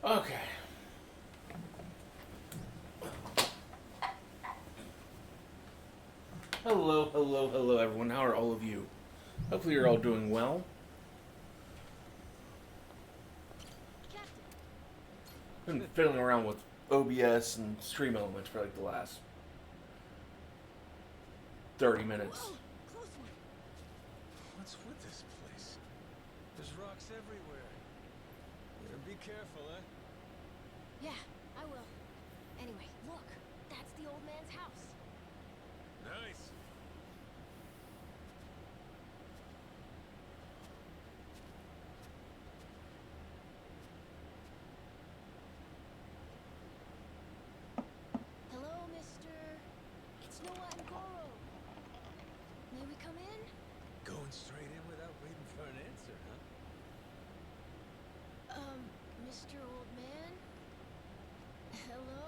Okay. Hello, hello, hello, everyone. How are all of you? Hopefully, you're all doing well. Been fiddling around with OBS and Stream Elements for like the last 30 minutes. Whoa, close one. What's with this place? There's rocks everywhere. Yeah, be careful, eh? Yeah, I will. Anyway, look. That's the old man's house. Nice. Hello, mister. It's Noah and Goro. May we come in? Going straight in without waiting for an answer, huh? Mr. Old Man? Hello?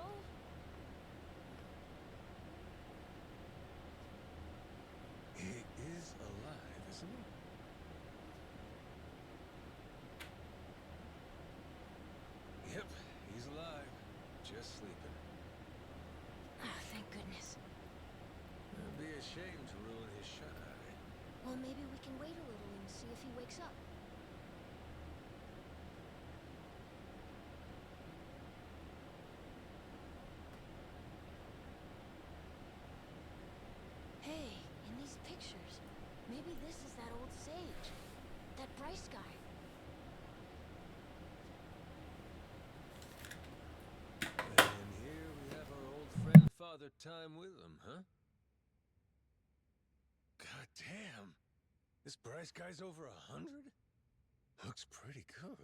He is alive, isn't he? Yep, he's alive. Just sleeping. Oh, thank goodness. It'd be a shame to ruin his shut-eye. Well, maybe we can wait a little and see if he wakes up. Hey, in these pictures, maybe this is that old sage. That Bryce guy. And here we have our old friend Father Time with him, huh? God damn! This Bryce guy's over 100? Looks pretty good.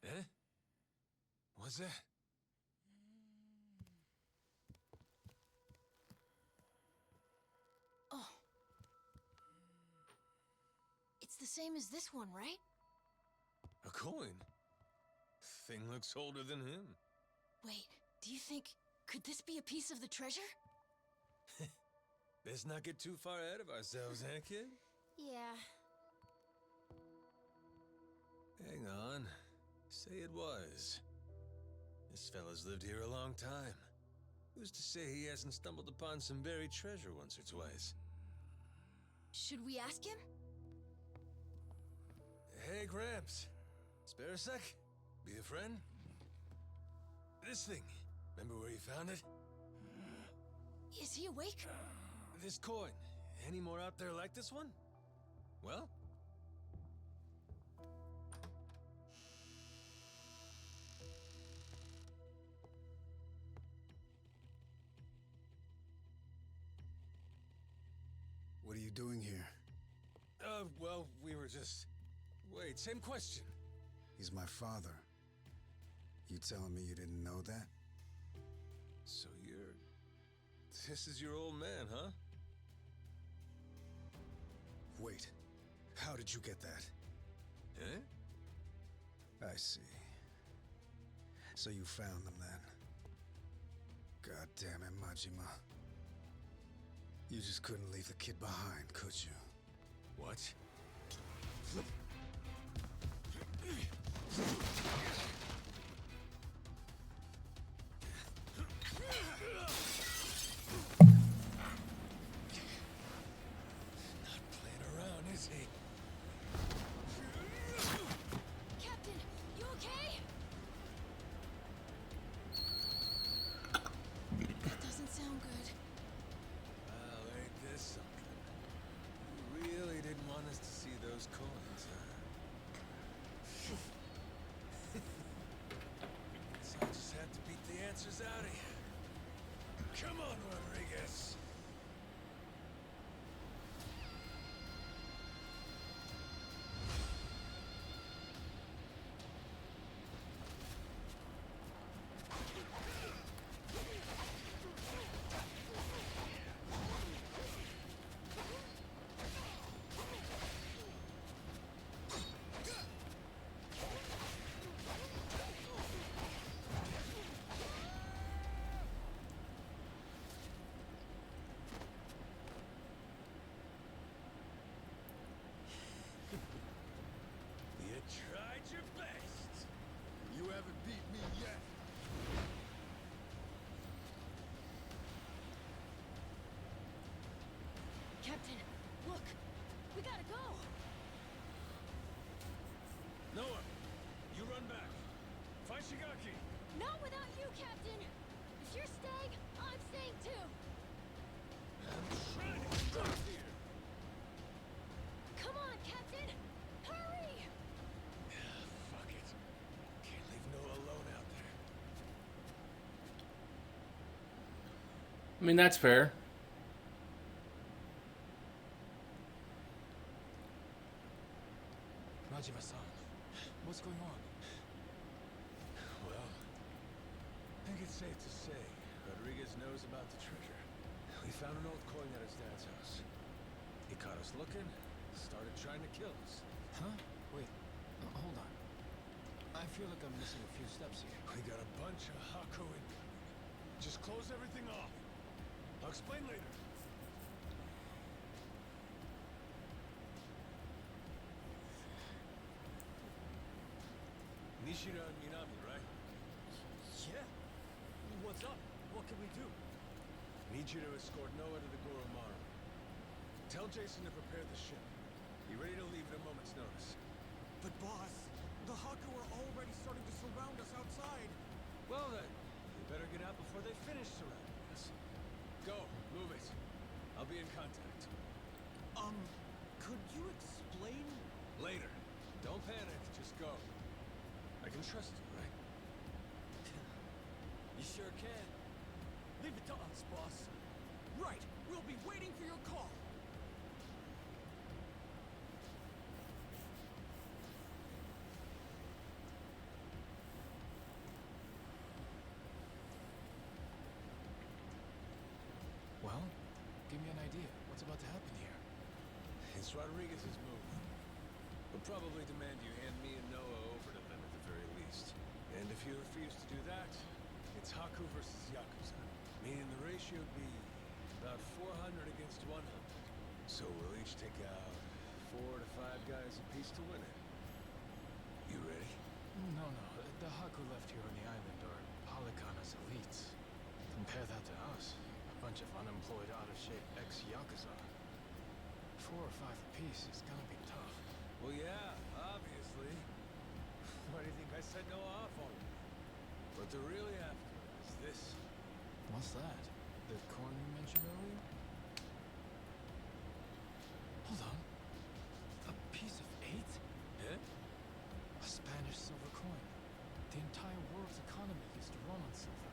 Eh? What's that? Oh. It's the same as this one, right? A coin? Thing looks older than him. Wait, do you think... could this be a piece of the treasure? Let's not get too far ahead of ourselves, eh, kid? Yeah. Hang on. Say it was. This fella's lived here a long time. Who's to say he hasn't stumbled upon some buried treasure once or twice? Should we ask him? Hey, Gramps. Spare a sec? Be a friend? This thing. Remember where you found it? Is he awake? This coin. Any more out there like this one? Well? What are you doing here? Well, we were just... Wait, same question. He's my father. You telling me you didn't know that? So you're... This is your old man, huh? Wait, how did you get that? Eh? I see. So you found them then? God damn it, Majima. You just couldn't leave the kid behind, could you? What? Not playing around, is he? Captain, you okay? That doesn't sound good. Well, ain't this something? You really didn't want us to see those coins, huh? So I just had to beat the answers out of you. Come on, Rodriguez. Captain, look! We gotta go! Noah, you run back. Fight Shigaki. Not without you, Captain! If you're staying, I'm staying too! I'm trying to get back here. Come on, Captain! Hurry! Fuck it. Can't leave Noah alone out there. I mean, that's fair. Majima-san, what's going on? Well, I think it's safe to say Rodriguez knows about the treasure. We found an old coin at his dad's house. He caught us looking, started trying to kill us. Huh? Wait, hold on. I feel like I'm missing a few steps here. We got a bunch of Haku in. Just close everything off. I'll explain later. Nishida and Minami, right? Yeah? What's up? What can we do? Need you to escort Noah to the Goromaru. Tell Jason to prepare the ship. Be ready to leave at a moment's notice. But boss, the Haku are already starting to surround us outside. Well then, you better get out before they finish surrounding us. Go, move it. I'll be in contact. Could you explain? Later. Don't panic, just go. I can trust you, right? You sure can. Leave it to us, boss. Right, we'll be waiting for your call. Well, give me an idea. What's about to happen here? It's Rodriguez's move. We'll probably demand you hand me and Noah over to them at the very least. And if you refuse to do that, it's Haku versus Yakuza. Meaning the ratio would be about 400 against 100. So we'll each take out 4 to 5 guys apiece to win it. You ready? No. The Haku left here on the island are Polygona's elites. Compare that to us. A bunch of unemployed, out-of-shape ex-Yakuza. 4 or 5 apiece is gonna be tough. Well, yeah, obviously. Why do you think I said no off on it? What they're really after is this. What's that? The coin you mentioned earlier? Hold on. A piece of 8? Yeah? A Spanish silver coin. The entire world's economy used to run on silver.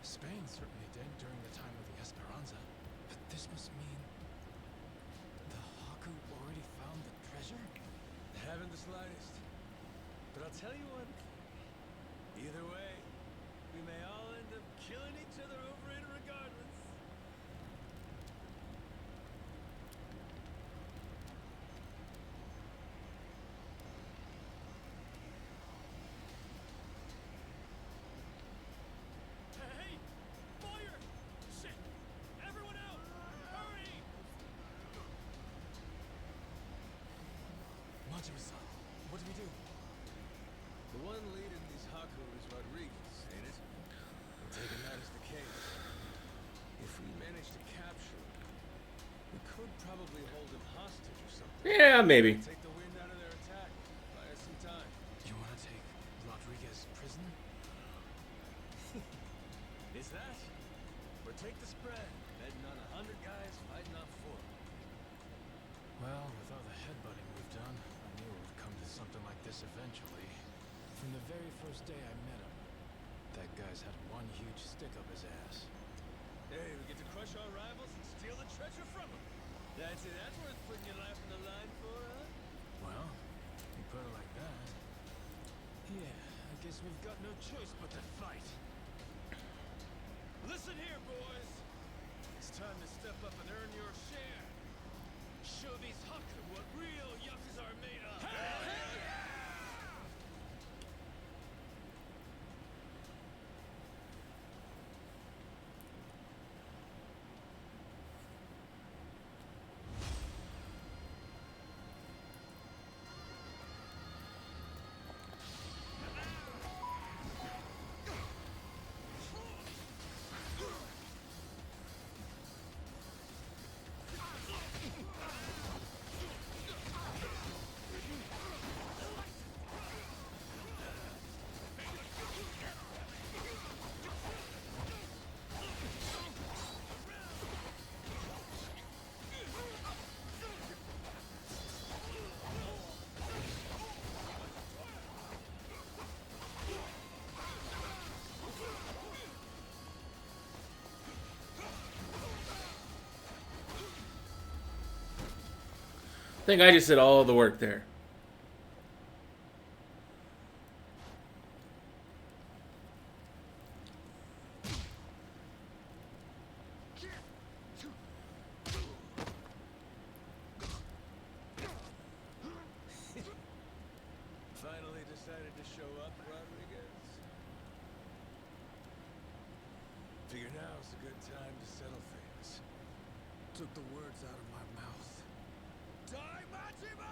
Spain certainly did during the time of the Esperanza. But this must mean... the Haku already found the treasure? Haven't the slightest. But I'll tell you one thing. Either way, we may all end up killing each other over it regardless. Hey! Fire! Shit! Everyone out! Hurry! Majima-san, what do we do? The one leading these Haku is Rodriguez, ain't it? I'm taking that as the case. If we manage to capture him, we could probably hold him hostage or something. Yeah, maybe. Take the wind out of their attack. Buy us some time. You want to take Rodriguez prisoner? Is that? Or take the spread, betting on 100 guys fighting off 4. Well, with all the headbutting we've done, I knew it would come to something like this eventually. From the very first day I met him, that guy's had one huge stick up his ass. Hey, we get to crush our rivals and steal the treasure from them. That's it. That's worth putting your life on the line for, huh? Well, you put it like that. Yeah, I guess we've got no choice but to fight. Listen here, boys. It's time to step up and earn your share. Show these Haku what real Yakuza are made of. think I just did all the work there. Finally decided to show up, Rodriguez. Figure now's a good time to settle things. Took the words out of my mouth. Die, Majima!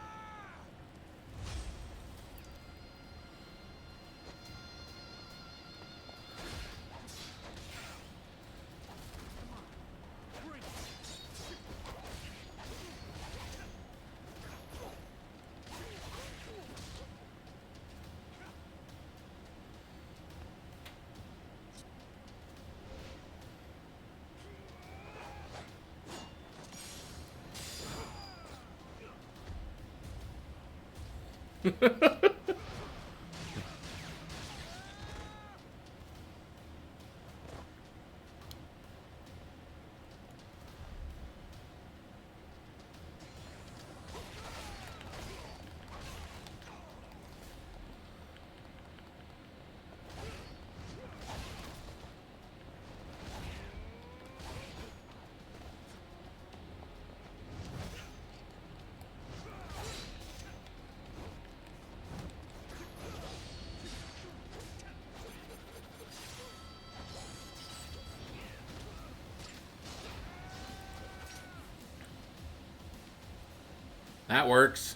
That works.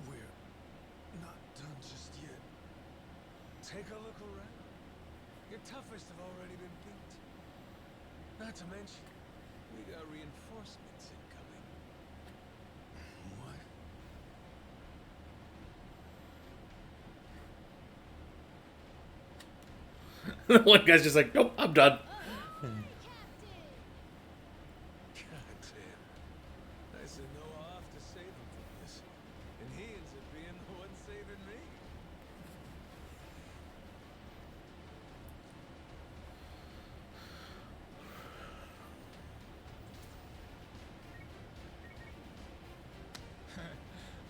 We're not done just yet. Take a look around. Your toughest have already been beat. Not to mention, we got reinforcements incoming. What? One guy's just like, nope, I'm done. God damn. I said Noah off to save him from this. And he ends up being the one saving me.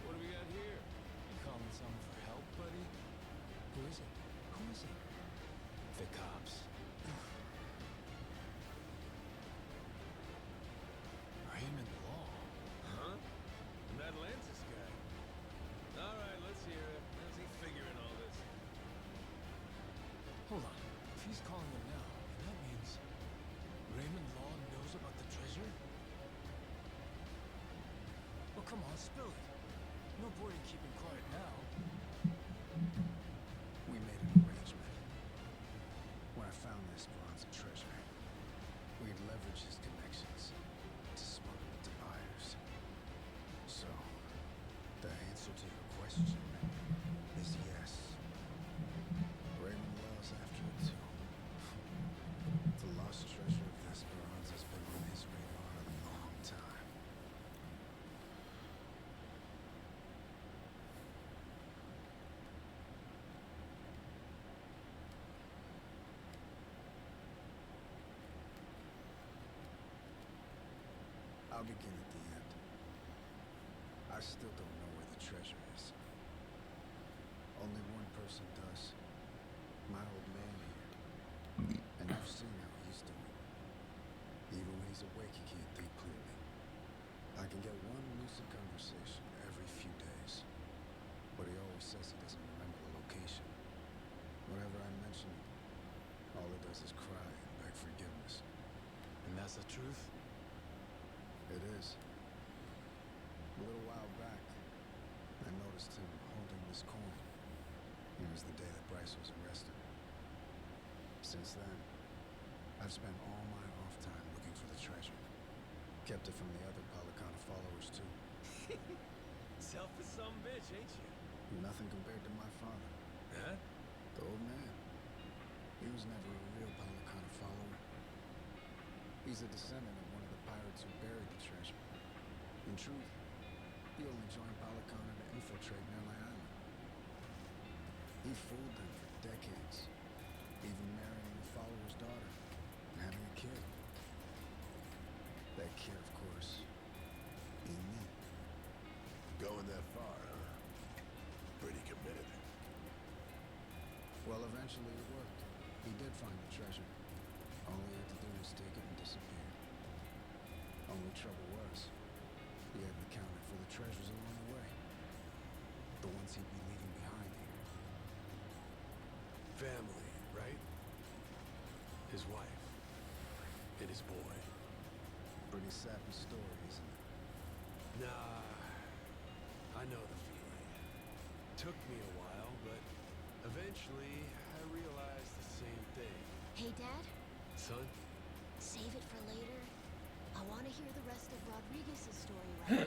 What do we got here? You calling someone for help, buddy? Who is it? Who is it? The cops. Raymond Law. Huh? And that Lantis guy. All right, let's hear it. How's he figuring all this? Hold on. If he's calling them now, then that means Raymond Law knows about the treasure? Well, come on, spill it. No point in keeping quiet now. We made an arrangement. When I found this bronze treasure, we'd leverage his connections to smuggle it to buyers. So, the answer to your question is yes. Raymond Law's after it too. The lost treasure of Esperanza has been on his radar a long time. I'll begin at the end. I still don't know where the treasure is. Only one person does. My old man here. And you've seen how he's doing. Even when he's awake, he can't think clearly. I can get one lucid conversation every few days. But he always says he doesn't remember the location. Whenever I mention it, all he does is cry and beg forgiveness. And that's the truth? It is. A little while back, I noticed him holding this coin. It was the day that Bryce was arrested. Since then, I've spent all my off time looking for the treasure. Kept it from the other Palicana followers, too. Selfish some bitch, ain't you? Nothing compared to my father, Huh? the old man. He was never a real Palicana follower. He's a descendant of one of the pirates who buried the treasure. In truth, He only joined Balakana to infiltrate Nele Island. He fooled them for decades, even marrying the follower's daughter and having a kid. That kid, of course, being me. Going that far, huh? Pretty committed. Well, eventually it worked. He did find the treasure. All he had to do was take it and disappear. Only trouble was, he hadn't accounted for the treasures along the way. The ones he'd be leaving behind here. Family, right? His wife. And his boy. Pretty sappy story, isn't it? Nah, I know the feeling. Took me a while, but eventually I realized the same thing. Hey, Dad, Son, save it for later. I want to hear the rest of Rodriguez's story right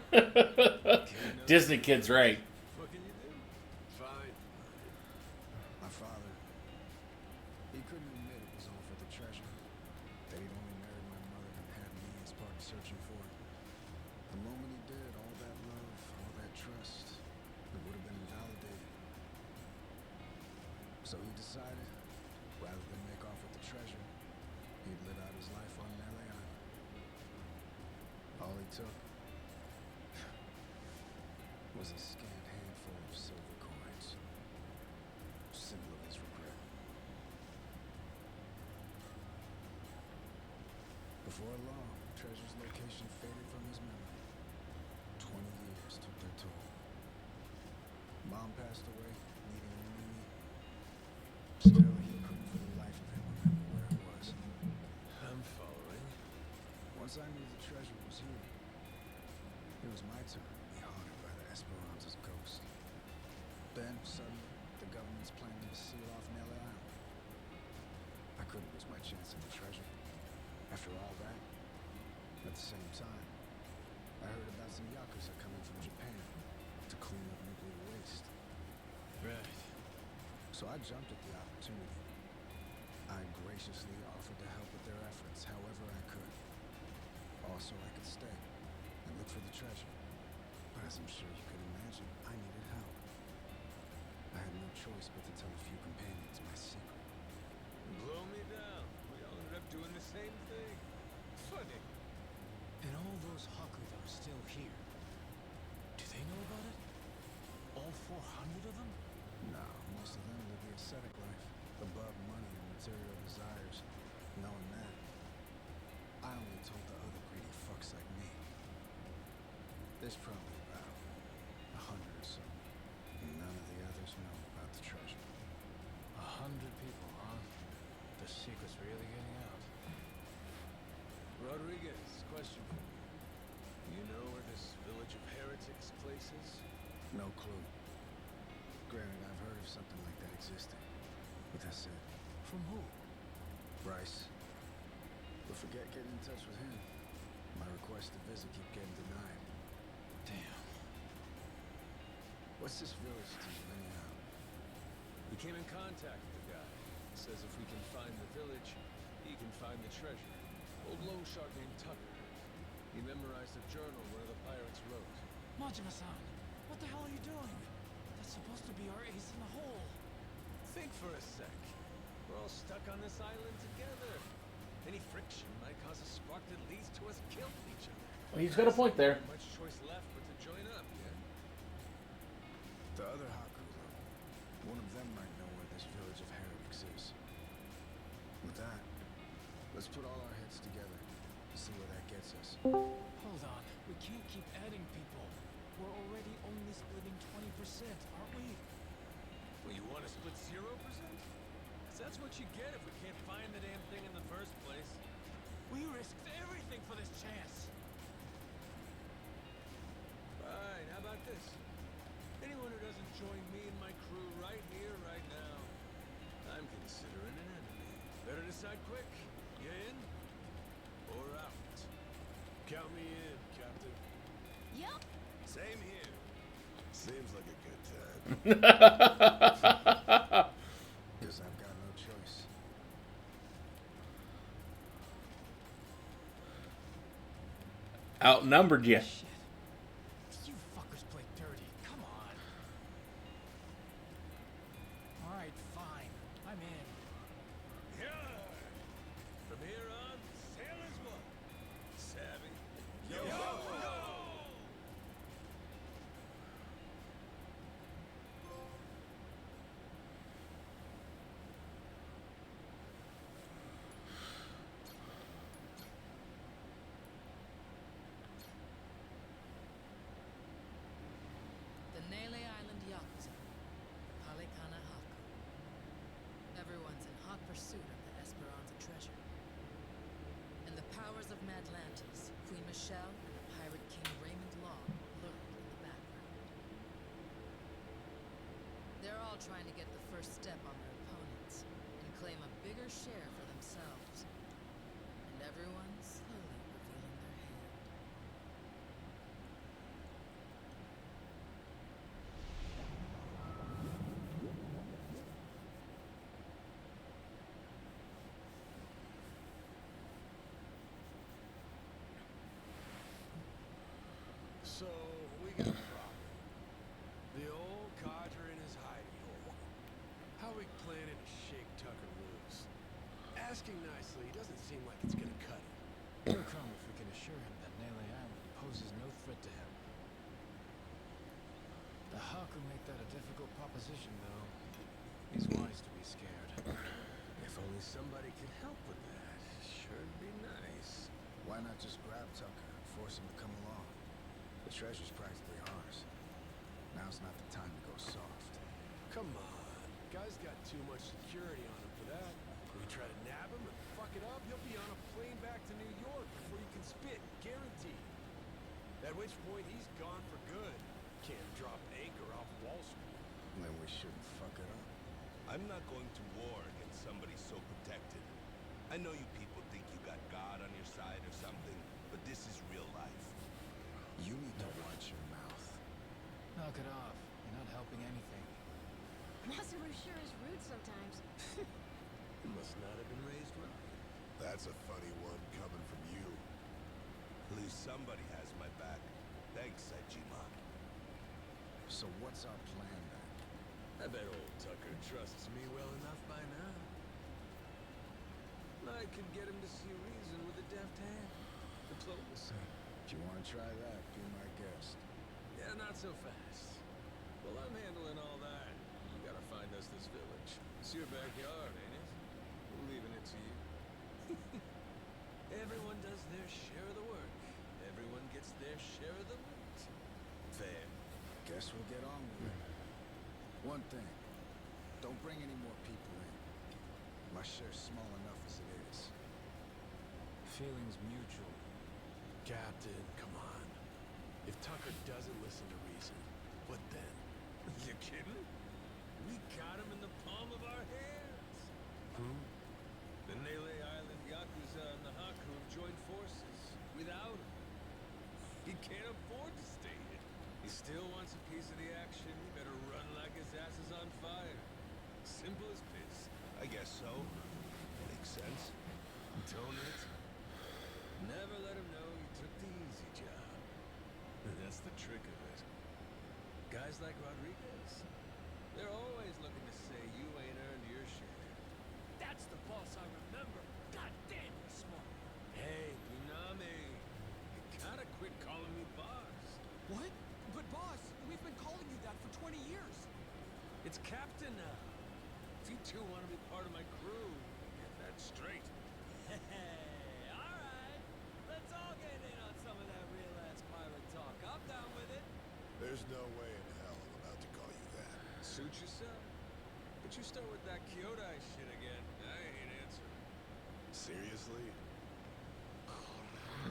now. Disney kid's right. what can you do? Fine. My father, he couldn't admit it was all for the treasure. That he'd only married my mother and had me as part of searching for it. The moment he did, all that love, all that trust, it would have been invalidated. So he decided, rather than make off with the treasure, he'd live out his life on Nele Island. All he took was a scant handful of silver coins. Symbol of his regret. Before long, the treasure's location faded from his memory. 20 years took their toll. Mom passed away, leaving only me. Still, he couldn't for the life of him remember where it was. I'm following. Once I knew the treasure was here, it was my turn to be haunted by the Esperanza's ghost. Then, suddenly, the government's planning to seal off Nele Island. I couldn't lose my chance at the treasure. After all that, at the same time, I heard about some yakuza coming from Japan to clean up nuclear waste. Right. So I jumped at the opportunity. I graciously offered to help with their efforts however I could. Also, I could stay and look for the treasure. But as I'm sure you can imagine, I needed help. I had no choice but to tell a few companions my secret. Blow me down. We all ended up doing the same thing. Funny. And all those yakuza are still here. Do they know about it? All 400 of them? No, most of them live the ascetic life, above money and material desires. Knowing that, I only told the other greedy fucks like me. There's probably about 100 or so. None of the others know about the treasure. 100 people, huh? The secret's really getting out. Rodriguez, question for you. You know where this village of heretics place is? No clue. Granted, I've heard of something like that existing. But that's it. From who? Bryce. But forget getting in touch with him. My requests to visit keep getting denied. Damn. What's this village to you, anyhow? We came in contact with the guy. Says if we can find the village, he can find the treasure. Old loan shark named Tucker. He memorized a journal one of the pirates wrote. Majima-san, what the hell are you doing? That's supposed to be our ace in the hole. Think for a sec. We're all stuck on this island together. Any friction might cause a spark that leads to us killing each other. Well, he's got a point there. Not much choice left but to join up, yeah? The other yakuza. One of them might know where this village of heretics is. With that, let's put all our heads together and see where that gets us. Hold on, we can't keep adding people. We're already only splitting 20%, aren't we? Well, you want to split 0%? 'Cause that's what you get if we can't find the damn thing in the first place. We risked everything for this chance. Right, how about this? Anyone who doesn't join me and my crew right here, right now, I'm considering an enemy. Better decide quick. You in? Or out? Count me in, Captain. Yup. Same here. Seems like a good time. Guess I've got no choice. Outnumbered you. Shit. You fuckers pursuit of the Esperanza treasure. And the powers of Madlantis, Queen Michelle, and the pirate king Raymond Law lurk in the background. They're all trying to get the first step on their opponents and claim a bigger share for themselves. And everyone's slowly revealing their hand. So, we got a problem. The old codger in his hidey hole. How we planning to shake Tucker loose? Asking nicely doesn't seem like it's gonna cut it. He'll come if we can assure him that Nele Island poses no threat to him. The Hawk will make that a difficult proposition, though. He's wise to be scared. If only somebody could help with that. Sure'd be nice. Why not just grab Tucker and force him to come along? The treasure's practically ours. Now's not the time to go soft. Come on. Guy's got too much security on him for that. We try to nab him and fuck it up, he'll be on a plane back to New York before you can spit. Guaranteed. At which point he's gone for good. Can't drop anchor off Wall Street. Then we shouldn't fuck it up. I'm not going to war against somebody so protected. I know you people think you got God on your side or something, but this is real life. You need to watch your mouth. Knock it off. You're not helping anything. Masaru sure is rude sometimes. He must not have been raised right. That's a funny one coming from you. At least somebody has my back. Thanks, Saejima. So what's our plan then? I bet old Tucker trusts me well enough by now. I could get him to see reason with a deft hand. Diplomacy. If you want to try that, be my guest. Yeah, not so fast. Well, I'm handling all that. You gotta find us this village. It's your backyard, ain't it? We're leaving it to you. Everyone does their share of the work. Everyone gets their share of the loot. Fair. Guess we'll get on with it. One thing. Don't bring any more people in. My share's small enough as it is. Feelings mutual. Captain, come on. If Tucker doesn't listen to reason, what then? You kidding? We got him in the palm of our hands. Who? The Nele Island yakuza and the Haku have joined forces. Without him, he can't afford to stay in. He still wants a piece of the action. He better run like his ass is on fire. Simple as piss. I guess so. Makes sense. Don't it? Never let him know you took the easy job. That's the trick of it. Guys like Rodriguez, they're always looking to say you ain't earned your share. That's the boss I remember. God damn, you're smart. Hey, Inami, you gotta quit calling me boss. What? But boss, we've been calling you that for 20 years. It's Captain now. If you two want to be part of my crew, get that straight. Hey, alright. Let's all get in on some of that real-ass pirate talk. I'm down with it. There's no way in hell I'm about to call you that. Suit yourself. But you start with that Kyodai shit again, I ain't answering. Seriously?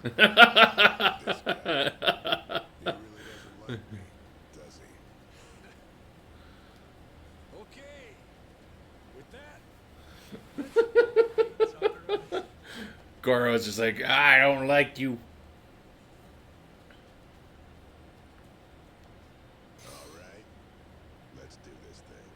This guy, he really doesn't like me, does he? Okay. With that, Tucker, Goro's just like, I don't like you. All right. Let's do this thing.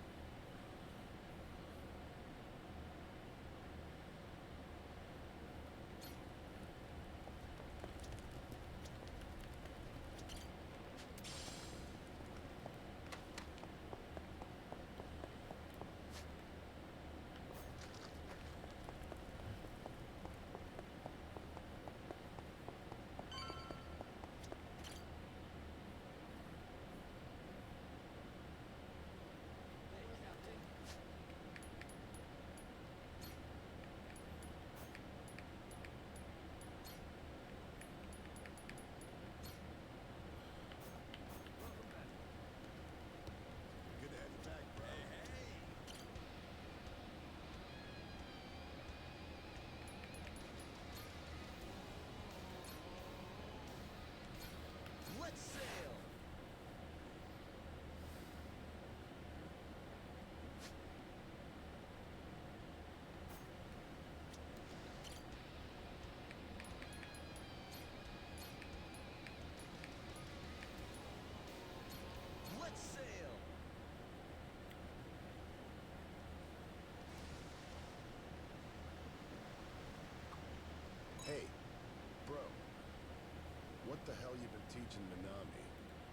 the hell you been teaching Minami?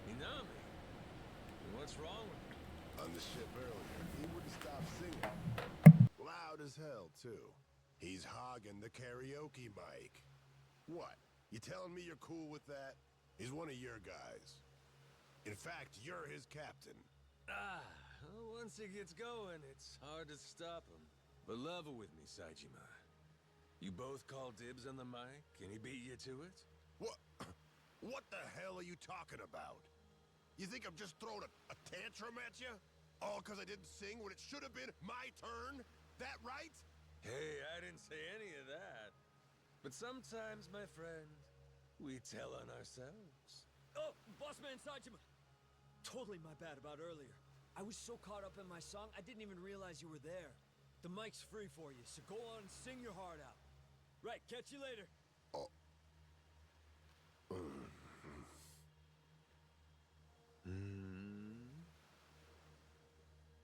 Minami? What's wrong with him? On the ship earlier, he wouldn't stop singing. Loud as hell, too. He's hogging the karaoke mic. What? You telling me you're cool with that? He's one of your guys. In fact, you're his captain. Well, once he gets going, it's hard to stop him. But level with me, Saejima. You both call dibs on the mic, and he beat you to it? What? What the hell are you talking about? You think I'm just throwing a tantrum at you? All because I didn't sing when it should have been my turn? That right? Hey, I didn't say any of that. But sometimes, my friend, we tell on ourselves. Oh, Bossman Saejima! Totally my bad about earlier. I was so caught up in my song, I didn't even realize you were there. The mic's free for you, so go on and sing your heart out. Right, catch you later. Oh.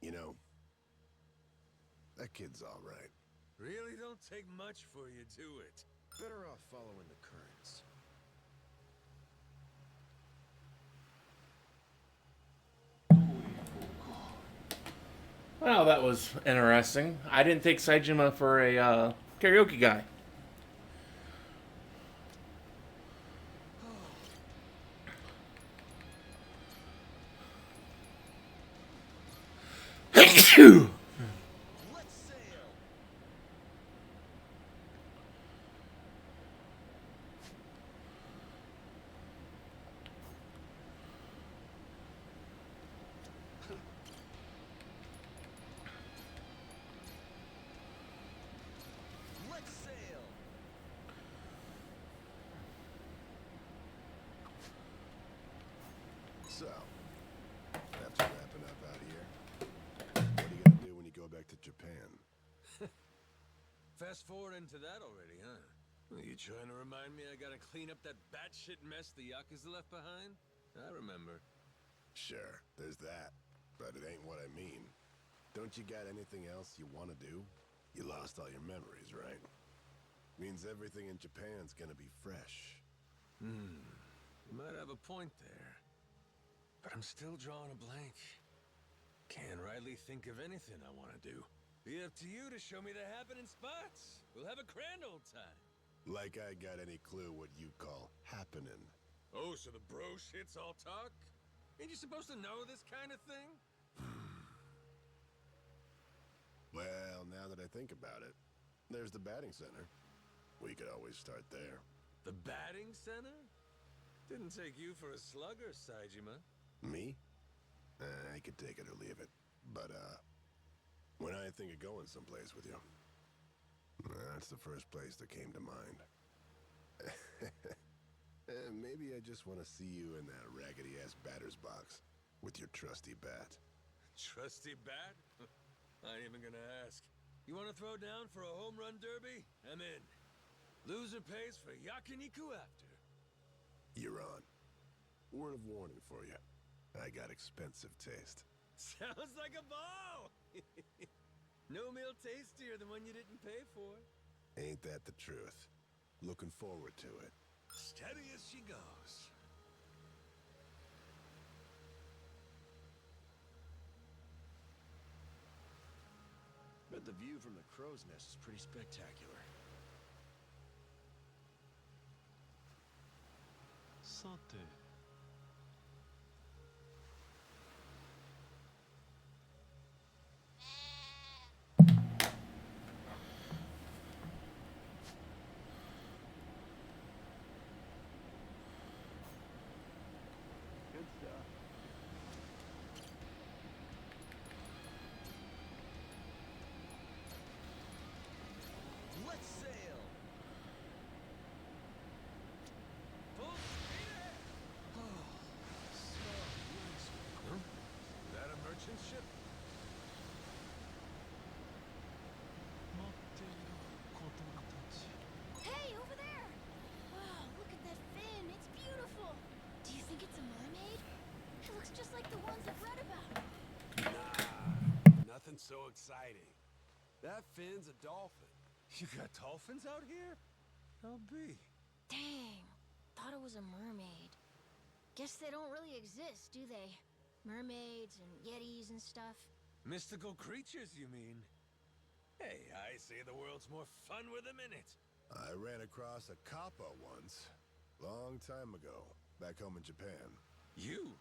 You know, that kid's all right. Really don't take much for you, do it? Better off following the currents. Well, that was interesting. I didn't take Saejima for a karaoke guy. Phew. Let's sail! Let's sail! So, after wrapping up out here, what are you gonna do when you go back to Japan? Fast forward into that already, huh? Are you trying to remind me I gotta clean up that batshit mess the yakuza left behind? I remember. Sure, there's that. But it ain't what I mean. Don't you got anything else you want to do? You lost all your memories, right? Means everything in Japan's gonna be fresh. You might have a point there. But I'm still drawing a blank. Can't rightly think of anything I want to do. Be up to you to show me the happening spots. We'll have a grand old time. Like I got any clue what you call happening. Oh, so the bro shit's all talk? Ain't you supposed to know this kind of thing? Well, now that I think about it, there's the batting center. We could always start there. The batting center? Didn't take you for a slugger, Saejima. Me? I could take it or leave it. But, when I think of going someplace with you, that's the first place that came to mind. Maybe I just want to see you in that raggedy-ass batter's box with your trusty bat. Trusty bat? I ain't even gonna ask. You wanna throw down for a home run derby? I'm in. Loser pays for yakiniku after. You're on. Word of warning for you. I got expensive taste. Sounds like a ball! No meal tastier than one you didn't pay for. Ain't that the truth? Looking forward to it. Steady as she goes. Bet the view from the crow's nest is pretty spectacular. Sate. Good stuff. Let's sail! Full speed ahead! Huh? Is that a merchant ship? Hey, over there! Wow, look at that fin. It's beautiful. Do you think it's a mermaid? It looks just like the ones I've read about. Nah, nothing so exciting. That fin's a dolphin. You got dolphins out here? I'll be. Dang. Thought it was was a mermaid. Guess they don't really exist, do they? Mermaids and yetis and stuff. Mystical creatures, you mean? Hey, I say the world's more fun with them in it. I ran across a kappa once. Long time ago. Back home in Japan. You?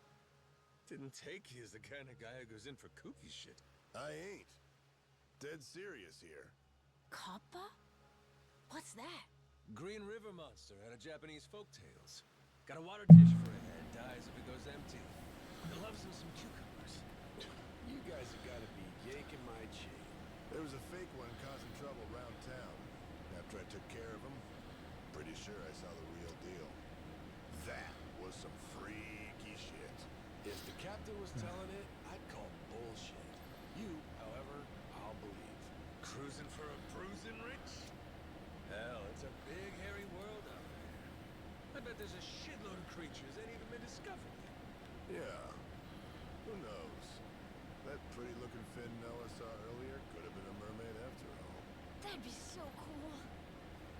Didn't take you as the kind of guy who goes in for kooky shit. I ain't. Dead serious here. Kappa? What's that? Green river monster out of Japanese folktales. Got a water dish for a head, dies if it goes empty. It loves him some cucumbers. You guys have got to be yanking my chain. There was a fake one causing trouble around town. After I took care of him, pretty sure I saw the real deal. That was some freaky shit. If the captain was telling it, I'd call bullshit. You, however, I'll believe. Cruising for a bruising, Rich? Hell, it's a big, hairy world out there. I bet there's a shitload of creatures ain't even been discovered yet. Yeah. Who knows? That pretty-looking fin Noah saw earlier could have been a mermaid after all. That'd be so cool.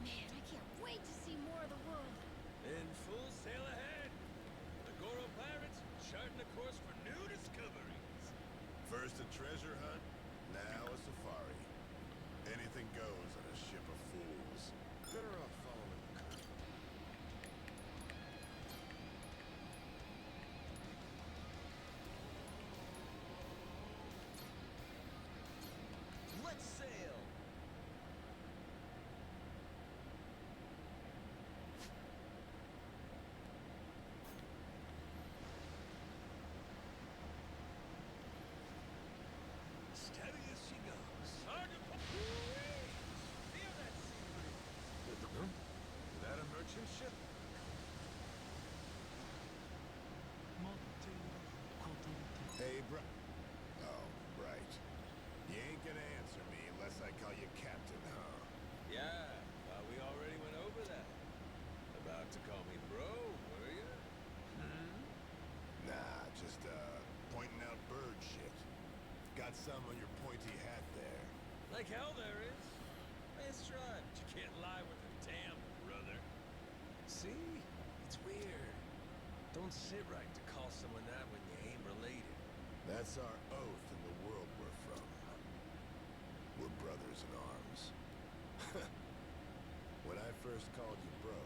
Man, I can't wait to see more of the world. In full sail ahead. The Goro pirates charting a course for new discoveries. First a treasure hunt, now a safari. Anything goes on a ship of fools. Better off following the current. Let's sail! Steady as she goes. Hard to pull. Feel that sea breeze. Is that a merchant ship? Hey, bro. Oh, right. You ain't gonna answer me unless I call you captain, huh? Yeah, thought we already went over that. About to call me bro, were you? Nah, just, pointing out bird shit. Got some on your pointy hat there. Like hell there is. Nice try, but you can't lie with a damn brother. See? It's weird. Don't sit right to call someone that when you ain't related. That's our oath in the world we're from. We're brothers in arms. When I first called you bro,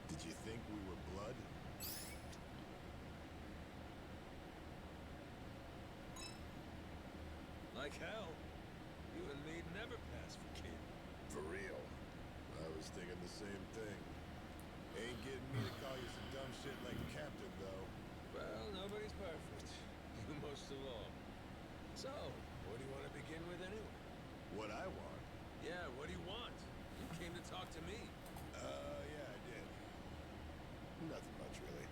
did you think we were blood? Like hell. You and me never pass for kin. For real. I was thinking the same thing. Ain't getting me to call you some dumb shit like captain, though. Well, nobody's perfect. You most of all. So, what do you want to begin with anyway? What I want? Yeah, what do you want? You came to talk to me. Yeah, I did. Nothing much, really.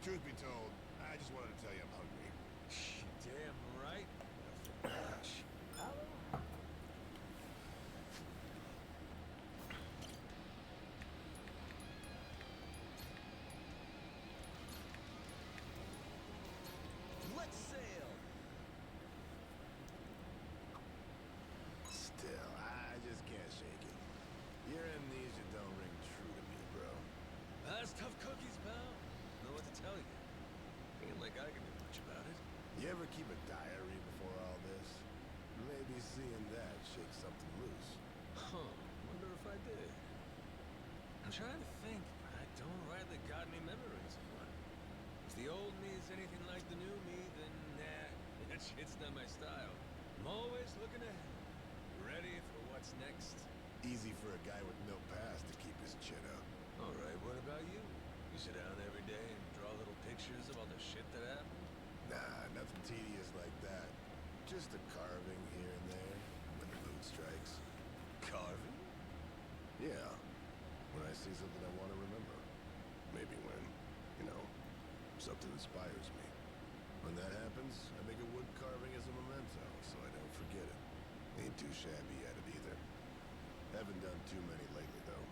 Truth be told, I just wanted to tell you I'm hungry. Damn right. Gosh. Let's sail! Still, I just can't shake it. Your amnesia don't ring true to me, bro. That's tough cookies, pal. Know what to tell you. Ain't like I can do much about it. You ever keep a diary before all this? Maybe seeing that shake something loose. Huh. Wonder if I did. I'm trying to think, but I don't rightly got any memories of one. If the old me is anything like the new me, then nah, that shit's not my style. I'm always looking ahead, ready for what's next. Easy for a guy with no past to keep his chin up. All right, what about you? You sit down every day and draw little pictures of all the shit that happened? Nah, nothing tedious like that. Just a carving here and there when the mood strikes. Carving? Yeah. When I see something I want to remember. Maybe when, something inspires me. When that happens, I make a wood carving as a memento, so I don't forget it. Ain't too shabby at it either. Haven't done too many lately, though.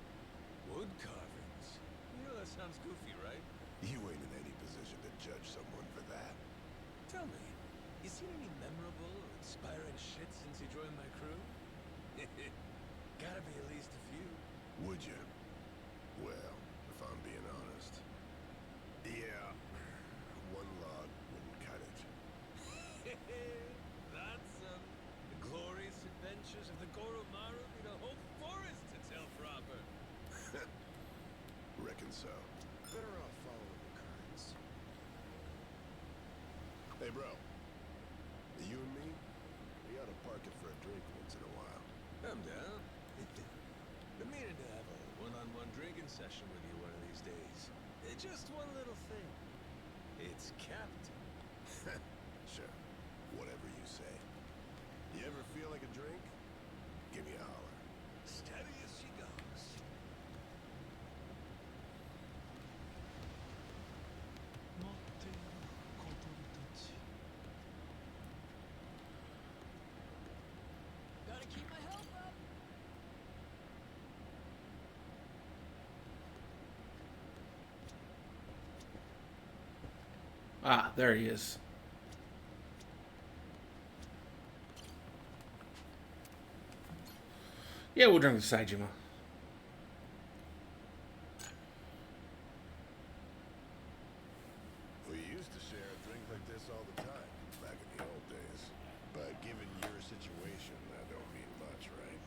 Wood carvings? You know that sounds goofy, right? You ain't in any position to judge someone for that. Tell me, you seen any memorable or inspiring shit since you joined my crew? Gotta be at least a few. Would you? Well, if I'm being honest, Hey, bro. You and me, we ought to park it for a drink once in a while. I'm down. Been meaning to have a one-on-one drinking session with you one of these days. Just one little thing. It's Captain. Sure. Whatever you say. You ever feel like a drink? Give me a holler. Steady as she goes. Gotta keep my health up. Ah, there he is. Yeah, we'll drink the Saijima. We used to share a drink like this all the time, back in the old days. But given your situation, that don't mean much, right?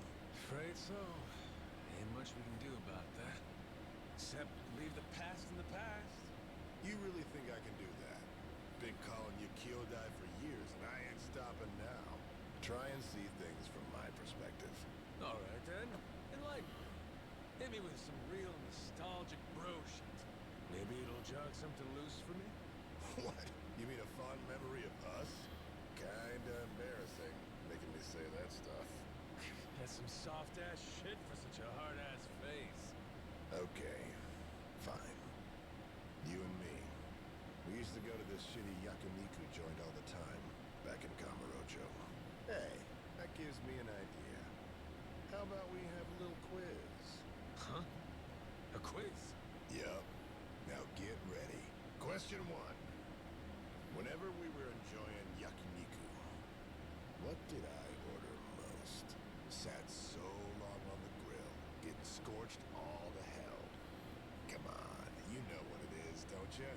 Afraid so. Ain't much we can do about that. Except leave the past in the past. You really think I can do that? Been calling you Kyodai for years, and I ain't stopping now. Try and see things from my perspective. Alright then. Enlighten me. Hit me with some real nostalgic bro shit. Maybe it'll jog something loose for me? What? You mean a fond memory of us? Kinda embarrassing, making me say that stuff. That's some soft-ass shit for such a hard-ass face. Okay, fine. You and me. We used to go to this shitty yakiniku joint all the time, back in Kamurocho. Hey, that gives me an idea. How about we have a little quiz? Huh? A quiz? Yup. Now get ready. Question 1. Whenever we were enjoying yakiniku, what did I order most? Sat so long on the grill, getting scorched all to hell. Come on, you know what it is, don't you?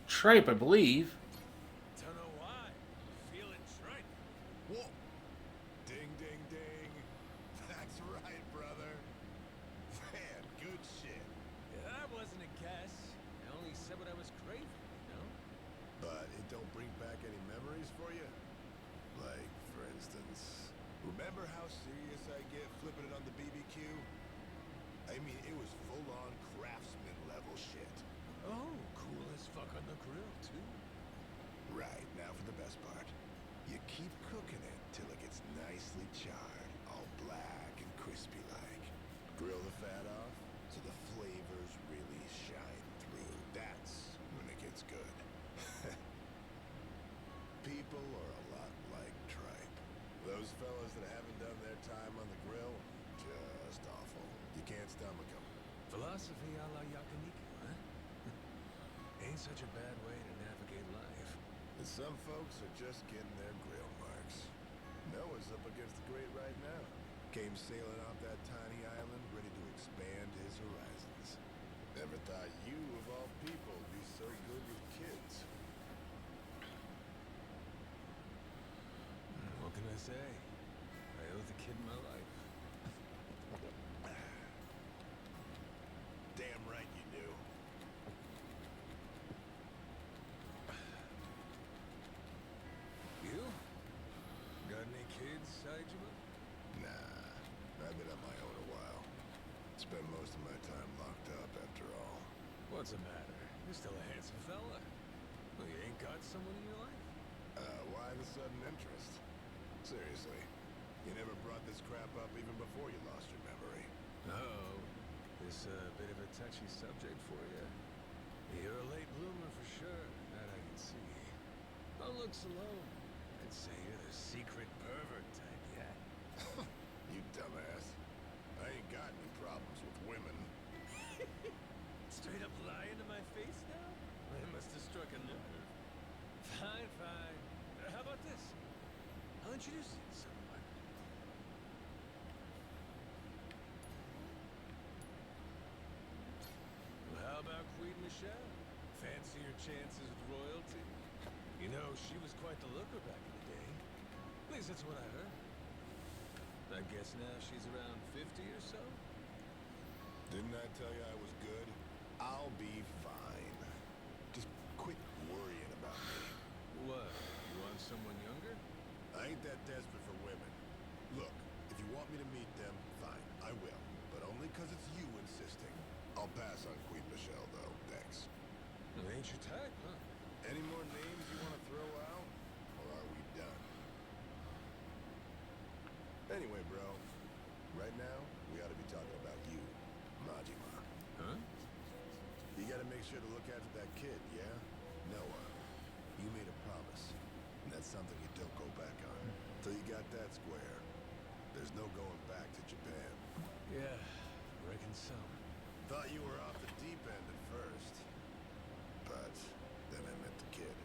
Tripe, I believe. Don't know why. Feeling tripe. Whoa! Ding, ding, ding. That's right, brother. Man, good shit. Yeah, that wasn't a guess. I only said what I was craving, you know? But it don't bring back any memories for you? Like, for instance, remember how serious I get flipping it on the BBQ? I mean, it was full-on craftsman level shit. Oh, cool as fuck on the grill, too. Right, now for the best part. You keep cooking it till it gets nicely charred, all black and crispy like. Grill the fat off so the flavors really shine through. That's when it gets good. People are a lot like tripe. Those fellas that haven't done their time on the grill, just awful. You can't stomach them. Philosophy a la yakiniku, huh? Ain't such a bad way to navigate life. And some folks are just getting their grill marks. Noah's up against the grate right now. Came sailing off that tiny island, ready to expand his horizons. Never thought you, of all people, would be so good with kids. What can I say? I owe the kid my life. Damn right you do. You? Got any kids, Saijima? Nah, I've been on my own a while. Spent most of my time locked up, after all. What's the matter? You're still a handsome fella. Well, you ain't got someone in your life? Why the sudden interest? Seriously, you never brought this crap up even before you lost your memory. Oh, this a bit of a touchy subject for you. You're a late bloomer for sure, that I can see. On looks alone, I'd say you're the secret pervert type, yeah? You dumbass. I ain't got any problems with women. Straight up lying to my face now? I must have struck a nerve. Fine, fine. How about this? I'll introduce you to someone. Well, how about Queen Michelle? Fancy your chances with royalty? You know, she was quite the looker back in the day. At least that's what I heard. I guess now she's around 50 or so? Didn't I tell you I was good? I'll be fine. Just quit worrying about me. What? You want someone younger? I ain't that desperate for women. Look, if you want me to meet them, fine, I will. But only 'cause it's you insisting. I'll pass on Queen Michelle, though. Thanks. It ain't your type, huh? Any more names you want to throw out? Or are we done? Anyway, bro. Right now, we ought to be talking about you, Majima. Huh? You gotta make sure to look after that kid, yeah? Noah. You made a promise. And that's something you don't go back on. Till you got that square, there's no going back to Japan. Yeah, reckon so. Thought you were off the deep end at first. But then I met the kid.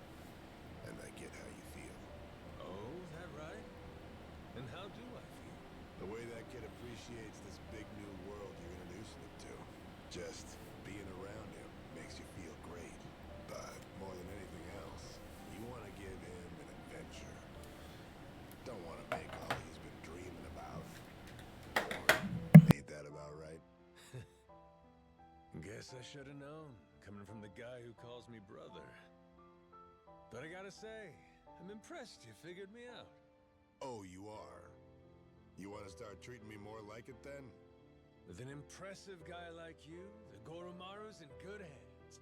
And I get how you feel. Oh, that right? And how do I feel? The way that kid appreciates this big new world you're introducing him to. Just being around him makes you feel great. But more than anything else, you want to give him an adventure. Don't want to make all he's been dreaming about. Ain't that about right? Guess I should have known, coming from the guy who calls me brother. But I gotta say, I'm impressed you figured me out. Oh, you are? You want to start treating me more like it then? With an impressive guy like you, the Goromaru's in good hands.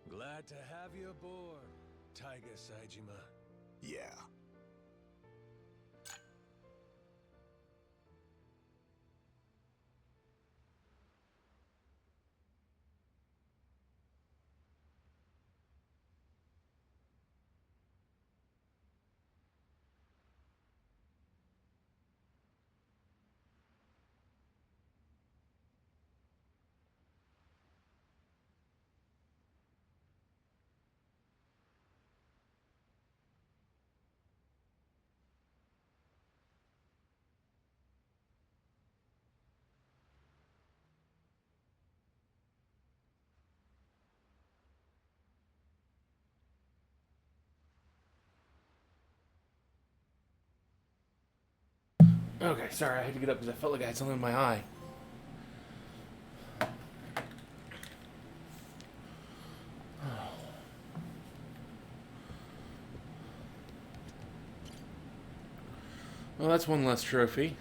Glad to have you aboard, Taiga Saejima. Yeah. Okay, sorry, I had to get up because I felt like I had something in my eye. Well, that's one less trophy.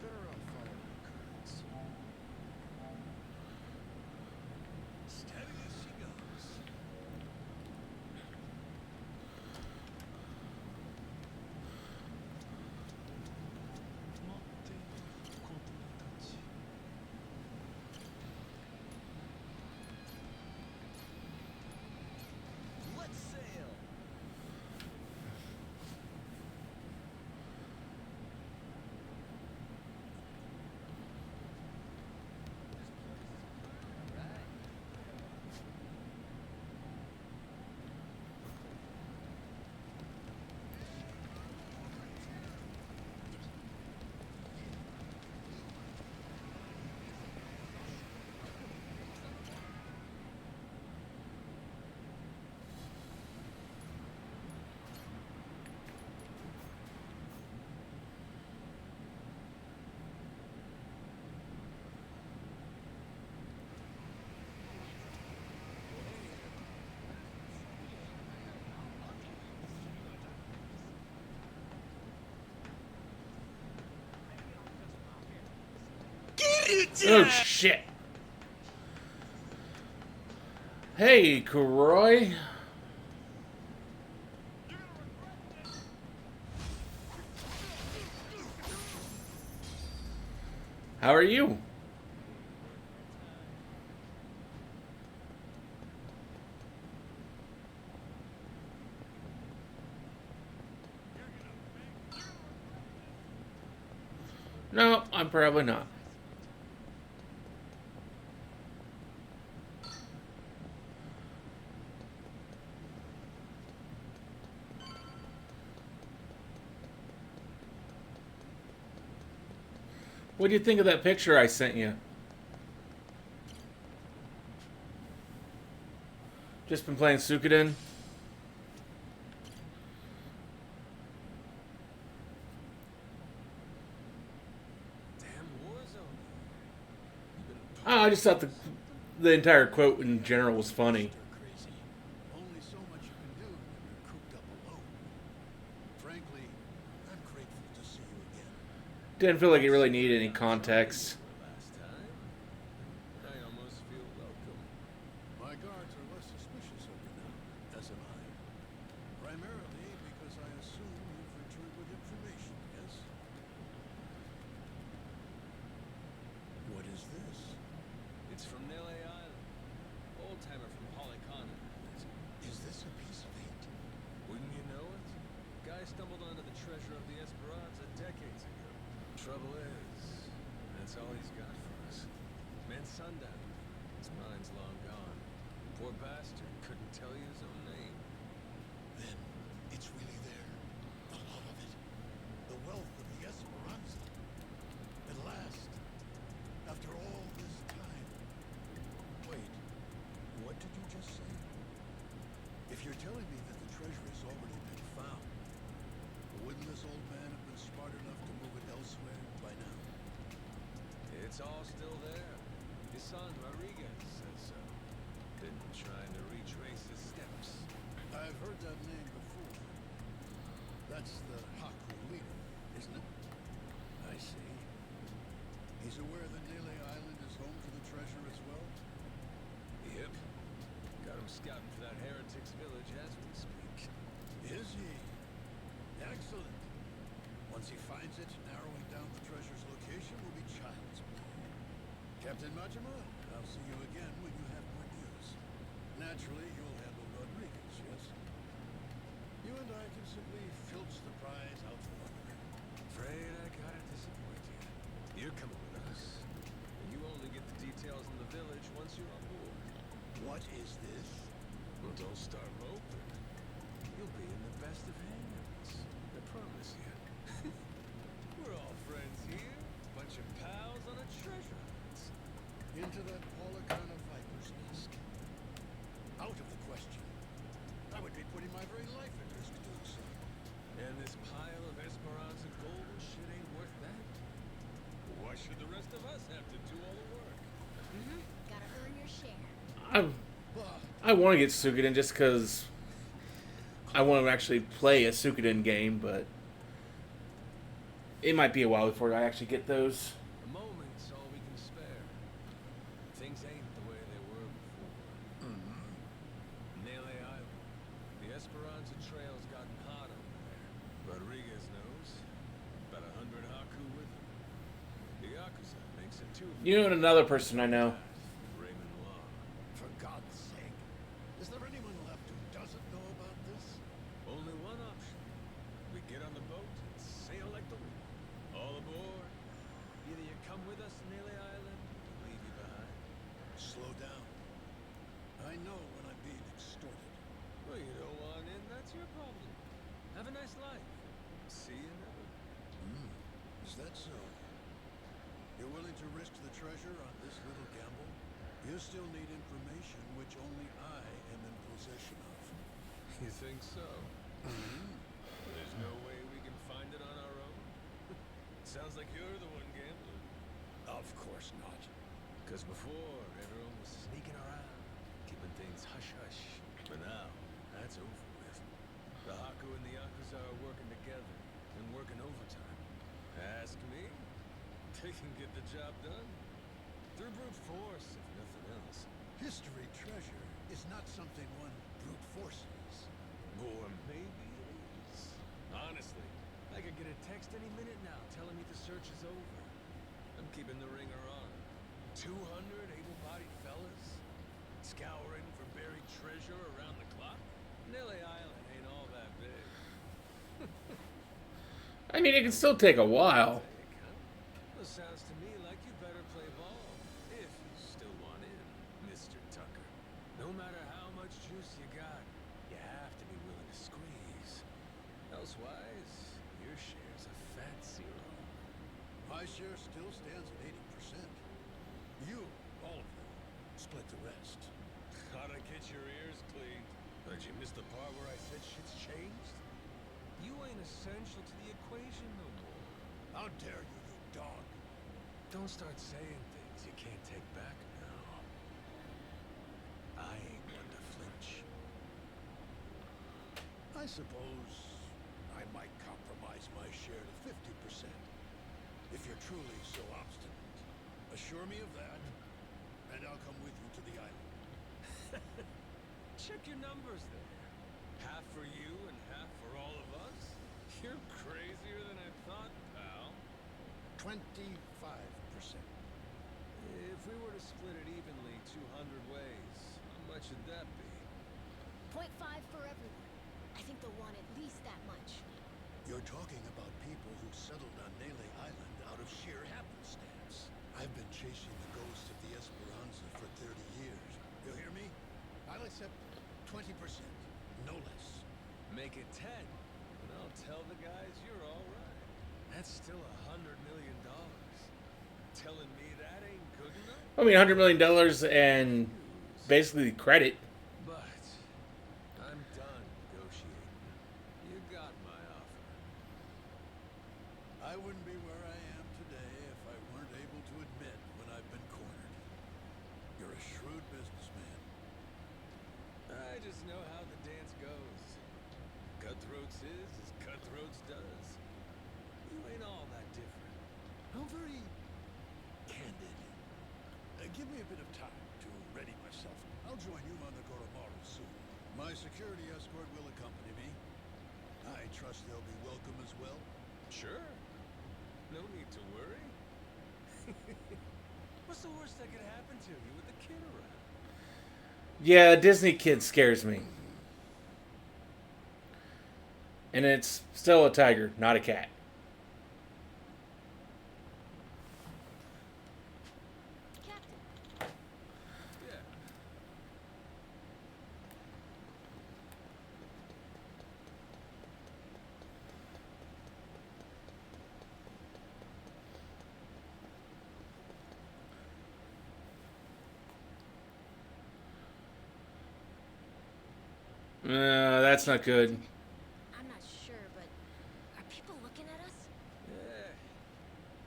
Better off following the currents. Steady as she goes. Let's sail! Oh, shit. Hey, Kuroi. How are you? No, I'm probably not. What do you think of that picture I sent you? Just been playing Suikoden. No, I just thought the entire quote in general was funny. Crazy. Only so much you can do when you're cooped up alone. Frankly, I'm grateful to see you again. Didn't feel like it really needed any context. Last time, I almost feel welcome. My guards are less suspicious of you now, as am I. Primarily because I assume you've returned with information, yes? What is this? It's from Nele Island. Old-timer from Polycana. Is this a piece of hate? Wouldn't you know it? Guy stumbled onto the treasure of the Esperanza decades ago. Trouble is, that's all he's got for us. Man sundown. His mind's long gone. Poor bastard couldn't tell you his own name. Then it's really there. The love of it. The wealth of the Esperanza. At last. After all this time. Wait. What did you just say? If you're telling me that the treasure has already been found, wouldn't this old man have been smart enough to move it elsewhere by now? It's all still there. His son, Rodriguez, says so. Been trying to retrace his steps. I've heard that name before. That's the Haku leader, isn't it? I see. He's aware that Nele Island is home to the treasure as well? Yep. Got him scouting for that heretic's village as we speak. Is he? Excellent. Once he finds it, narrowing down the treasure's location will be child's play. Captain Majima, I'll see you again when you have more news. Naturally, you'll handle Rodriguez, yes? You and I can simply filch the prize out from under him. Afraid I gotta disappoint you. You're coming with us. And you only get the details in the village once you're on board. What is this? Well, don't start moping. You'll be in the best of hands. I promise you. We're all friends here. Bunch of pals on a treasure hunt. Into that Polycana viper's nest. Out of the question. I would be putting my very life at risk doing so. And this pile of Esperanza gold and shit ain't worth that. Why should the rest of us have to do all the work? Gotta earn your share. I want to get Suikoden just because I want to actually play a Suikoden game, but it might be a while before I actually get those. A moment's all we can spare. Things ain't the way they were before. Nele Island. The Esperanza Trail's gotten hot over there. Rodriguez knows. About 100 Haku with him. The yakuza makes it too. You and another person I know. Raymond Law. For God's sake. Is there anyone left who doesn't know about this? Only one option. We get on the boat and sail like the wind. All aboard. Either you come with us to Nele Island, or we leave you behind. Slow down. I know when I'm being extorted. Well, you don't want in, that's your problem. Have a nice life. See you never. Is that so? You're willing to risk the treasure on this little gamble? You still need information which only I am in possession of. You think so? There's no way we can find it on our own? Sounds like you're the one gambling. Of course not. Because before, everyone was sneaking around, keeping things hush-hush. But now, that's over with. The Haku and the yakuza are working together, and working overtime. Ask me, they can get the job done. Through brute force, if nothing else. History treasure is not something one brute forces. Or maybe it is. Honestly, I could get a text any minute now telling me the search is over. I'm keeping the ringer on. 200 able-bodied fellas? Scouring for buried treasure around the clock? Nele Island ain't all that big. I mean, it can still take a while. Well, sounds to me like you better play ball. If you still want in, Mr. Tucker. No matter how much juice you got, you have to be willing to squeeze. Elsewise, your share's a fat zero. My share still stands at 80%. You, all of you, split the rest. How'd I get your ears cleaned? Did you miss the part where I said shit's changed? You ain't essential to the equation no more. How dare you, you dog! Don't start saying things you can't take back now. I ain't one to flinch. I suppose I might compromise my share to 50%. If you're truly so obstinate, assure me of that, and I'll come with you to the island. Check your numbers there. Half for you and half for all of us? You're crazier than I thought, pal. 25%. If we were to split it evenly 200 ways, how much would that be? 0.5 for everyone. I think they'll want at least that much. You're talking about people who settled on Nele Island out of sheer happenstance. I've been chasing the ghost of the Esperanza for 30 years. You hear me? I'll accept 20%, no less. Make it 10, and I'll tell the guys you're all right. That's still $100 million. Telling me that ain't good enough? I mean, $100 million and basically credit. But I'm done negotiating. You got my offer. I wouldn't be where I am today if I weren't able to admit when I've been cornered. You're a shrewd businessman. I just know how the dance goes. Cutthroats is as cutthroats does. You ain't all that different. How very candid. Give me a bit of time to ready myself. I'll join you on the Goromaru soon. My security escort will accompany me. I trust they'll be welcome as well. Sure. No need to worry. What's the worst that could happen to you with the kid around? Yeah, Disney kid scares me. And it's still a tiger, not a cat. Captain, Yeah. That's not good. I'm not sure, but are people looking at us? Yeah.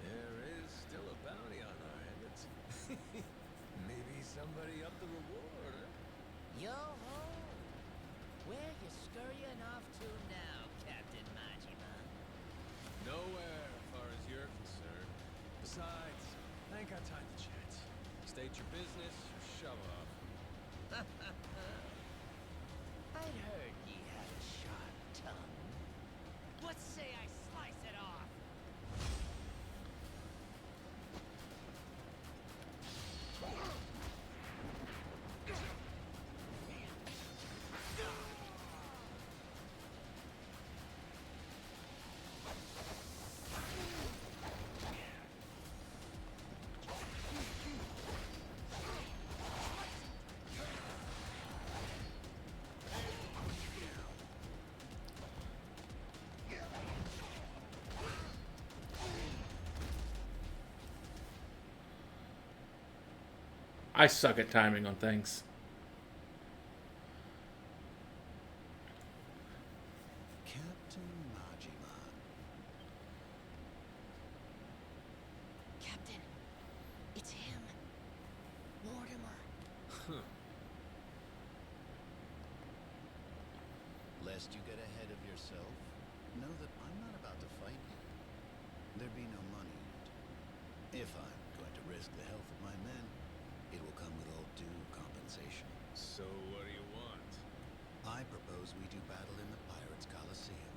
There is still a bounty on our heads. Maybe somebody up the reward, huh? Yo-ho! Where you scurrying off to now, Captain Majima? Nowhere, as far as you're concerned. Besides, I ain't got time to chat. State your business or shove off. I'd heard ye had a sharp tongue. What say I slice it off? I suck at timing on things. Captain Majima. Captain, it's him. Mortimer. Lest you get ahead of yourself, know that I'm not about to fight you. There'd be no money in it. If I'm going to risk the health of my men, it will come with all due compensation. So what do you want? I propose we do battle in the Pirates' Coliseum.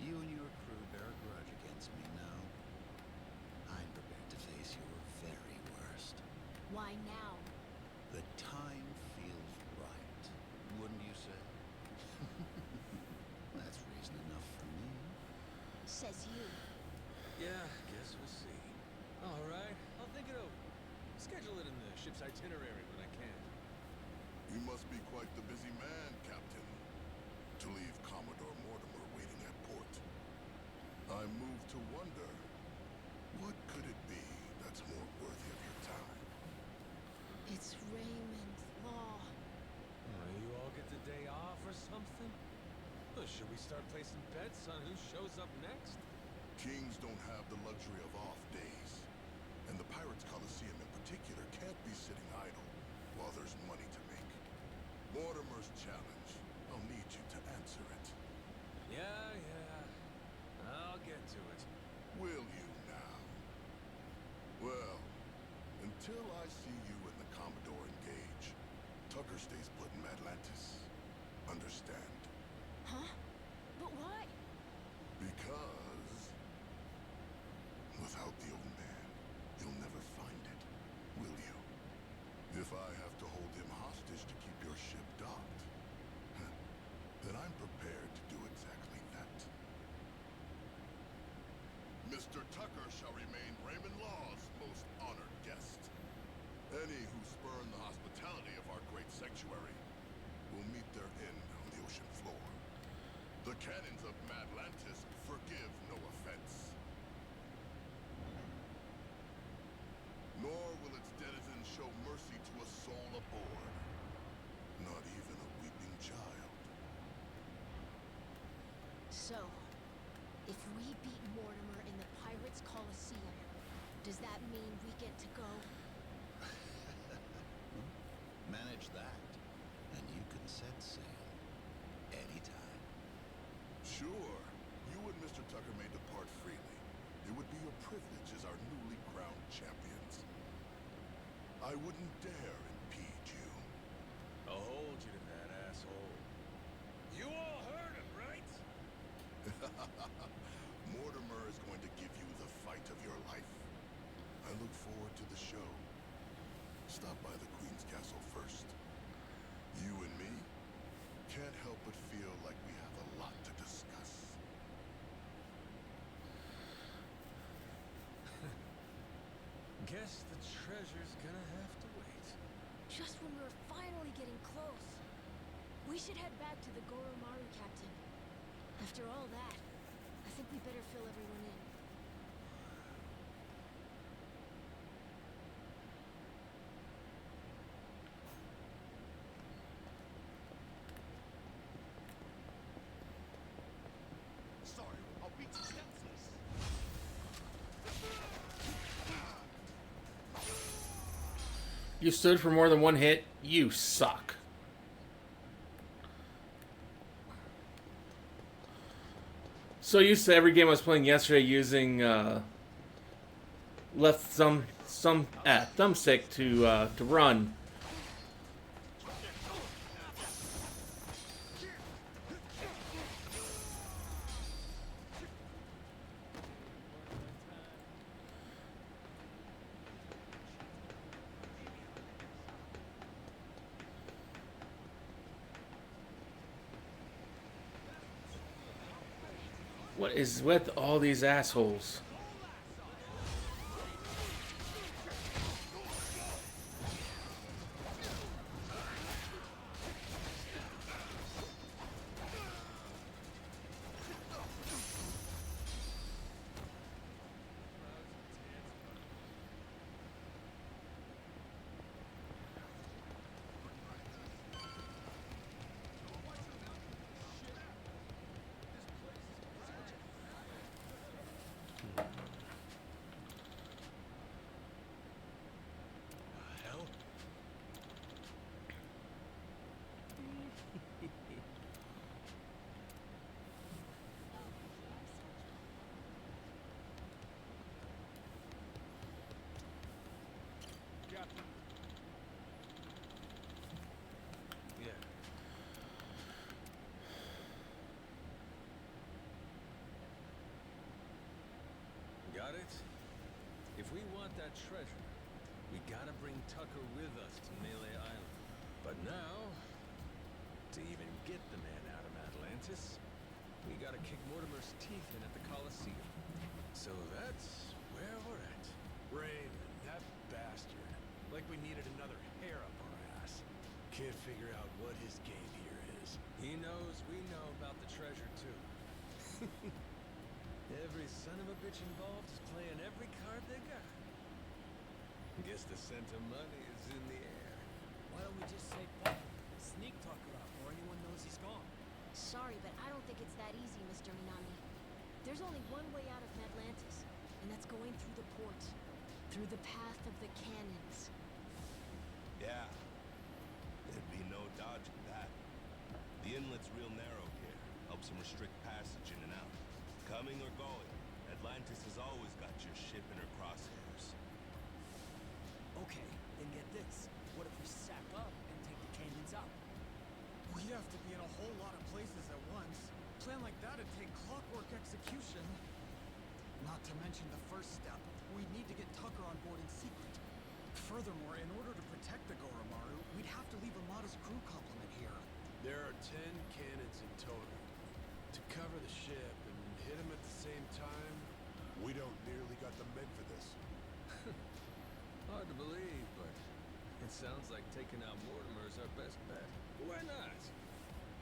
You and your crew bear a grudge against me now. I'm prepared to face your very worst. Why now? The time feels right, wouldn't you say? That's reason enough for me. Says you. Yeah, guess we'll see. All right, I'll think it over. Schedule it in the ship's itinerary when I can. You must be quite the busy man, Captain, to leave Commodore Mortimer waiting at port. I move to wonder, what could it be that's more worthy of your time? It's Raymond Law. You all get the day off or something? Well, should we start placing bets on who shows up next? Kings don't have the luxury of off days, and the Pirates Coliseum in particular can't be sitting idle while there's money to make. Mortimer's challenge. I'll need you to answer it. Yeah. I'll get to it. Will you now? Well, until I see you and the Commodore engage, Tucker stays put in Atlantis. Understand? Huh? But why? Because without the old man, you'll never find it, will you? If I have to hold him hostage to keep your ship docked, then I'm prepared to do exactly that. Mr. Tucker shall remain Raymond Law's most honored guest. Any who spurn the hospitality of our great sanctuary will meet their end on the ocean floor. The cannons of Madlantis forgive no offense. Nor will its denizens show mercy to a soul aboard. Not even a weeping child. So, if we beat Mortimer in the Pirates Coliseum, does that mean we get to go? Manage that, and you can set sail anytime. Sure, you and Mr. Tucker may depart freely. It would be your privilege as our newly crowned champions. I wouldn't dare impede you. I'll hold you to that, asshole. You all heard him, right? Mortimer is going to give you the fight of your life. I look forward to the show. Stop by the Queen's Castle first. You and me can't help but feel like we have a lot to discuss. Guess the treasure's gonna have to wait. Just when we're finally getting close. We should head back to the Goromaru, Captain. After all that, I think we better fill everyone in. Sorry, I'll beat you senseless. You stood for more than one hit. You suck. So used to every game I was playing yesterday using left thumbstick to run. What is with all these assholes? Hell? Captain. Yeah. Got it? If we want that treasure, we gotta bring Tucker with us to Melee Island. But now, to even get the man out of Atlantis, we gotta kick Mortimer's teeth in at the Coliseum. So that's where we're at. Raven, that bastard. Like we needed another hair up our ass. Can't figure out what his game here is. He knows we know about the treasure, too. Every son of a bitch involved is playing every card they got. Guess the scent of money is in the air. Why don't we just say fuck him, sneak Tucker up before anyone knows he's gone? Sorry, but I don't think it's that easy, Mr. Minami. There's only one way out of Atlantis, and that's going through the port. Through the path of the cannons. Yeah. There'd be no dodging that. The inlet's real narrow here. Helps them restrict passage in and out. Coming or going, Atlantis has always got your ship in her crosshairs. Okay, then get this. What if we sack up and take the canyons out? We'd have to be in a whole lot of places at once. Plan like that'd take clockwork execution. Not to mention the first step, we'd need to get Tucker on board in secret. Furthermore, in order to protect the Goromaru, we'd have to leave a modest crew complement here. There are 10 cannons in total. To cover the ship and hit them at the same time... We don't nearly got the men for this. Hard to believe, but it sounds like taking out Mortimer is our best bet. Why not?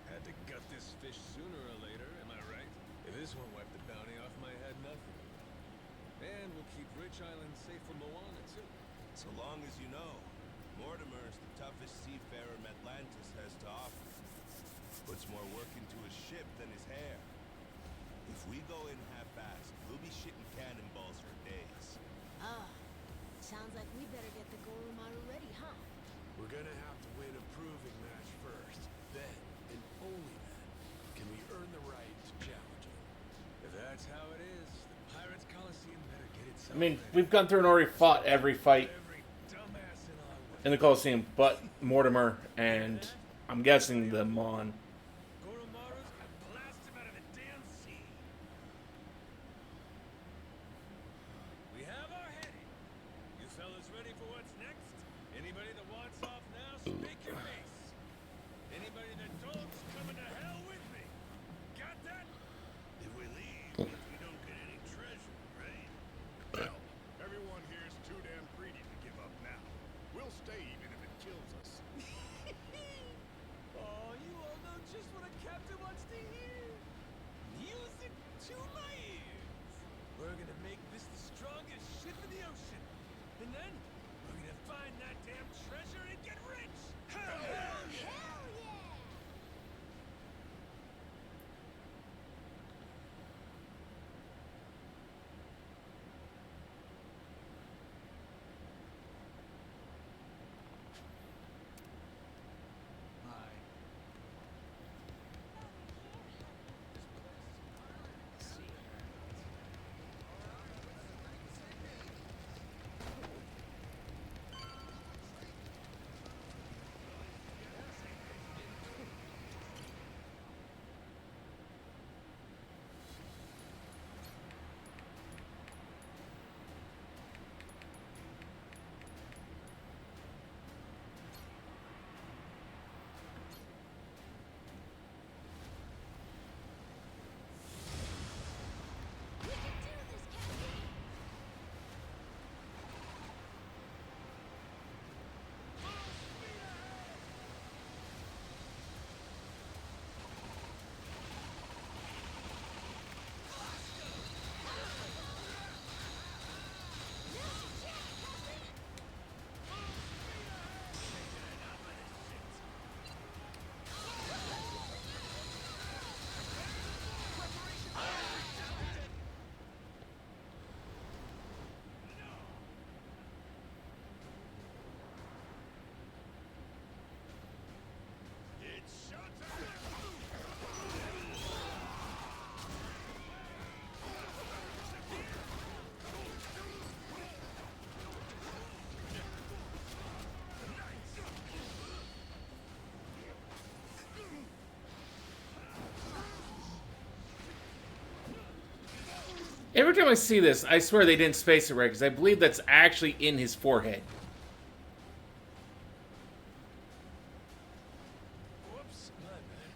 Had to gut this fish sooner or later, am I right? If this won't wipe the bounty off my head, nothing will. And we'll keep Rich Island safe from Moana, too. So long as you know, Mortimer is the toughest seafarer Atlantis has to offer. Puts more work into his ship than his hair. If we go in half-assed, we'll be shitting cannonballs for days. Ah, sounds like we better get the Goromaru ready, huh? We're gonna have to win a proving match first. Then, and only then, can we earn the right to challenge him. If that's how it is, the Pirates Coliseum better get itself I mean, ready. we've gone through and already fought every fight Every dumbass in our way. in the Coliseum, but Mortimer and I'm guessing the Mon. Goromaru's gonna blast him out of the damn sea. We have our heading. You fellas ready for what's next? Anybody that wants off now, speak your piece. Anybody that don't's coming to hell with me. Got that? If we leave, we don't get any treasure, right? Well, everyone here is too damn greedy to give up now. We'll stay even if it kills us. Oh, you all know just what a captain wants to hear. Music to my ears. We're gonna make this the strongest ship in the ocean. And then, we're gonna find that damn treasure and get rich. Hell yeah! Hell yeah! We can do this, Captain! It's showtime! Every time I see this, I swear they didn't space it right, because I believe that's actually in his forehead. Whoops, my bad.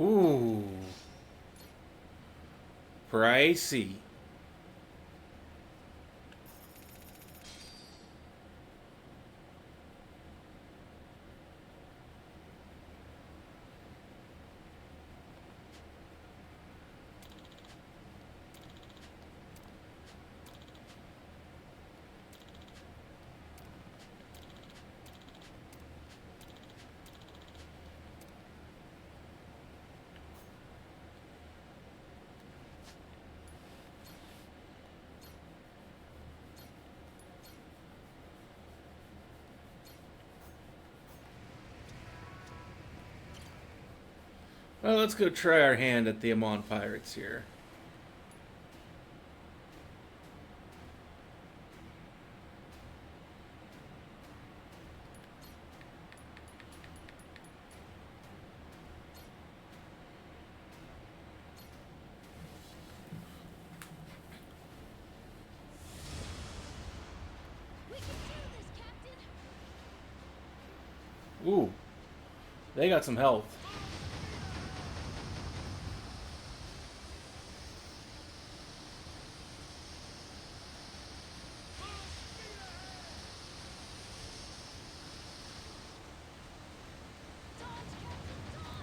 Ooh. Pricey. Well, let's go try our hand at the Amon Pirates here. We can do this, Captain! Ooh. They got some health. Dodge, Captain, dodge!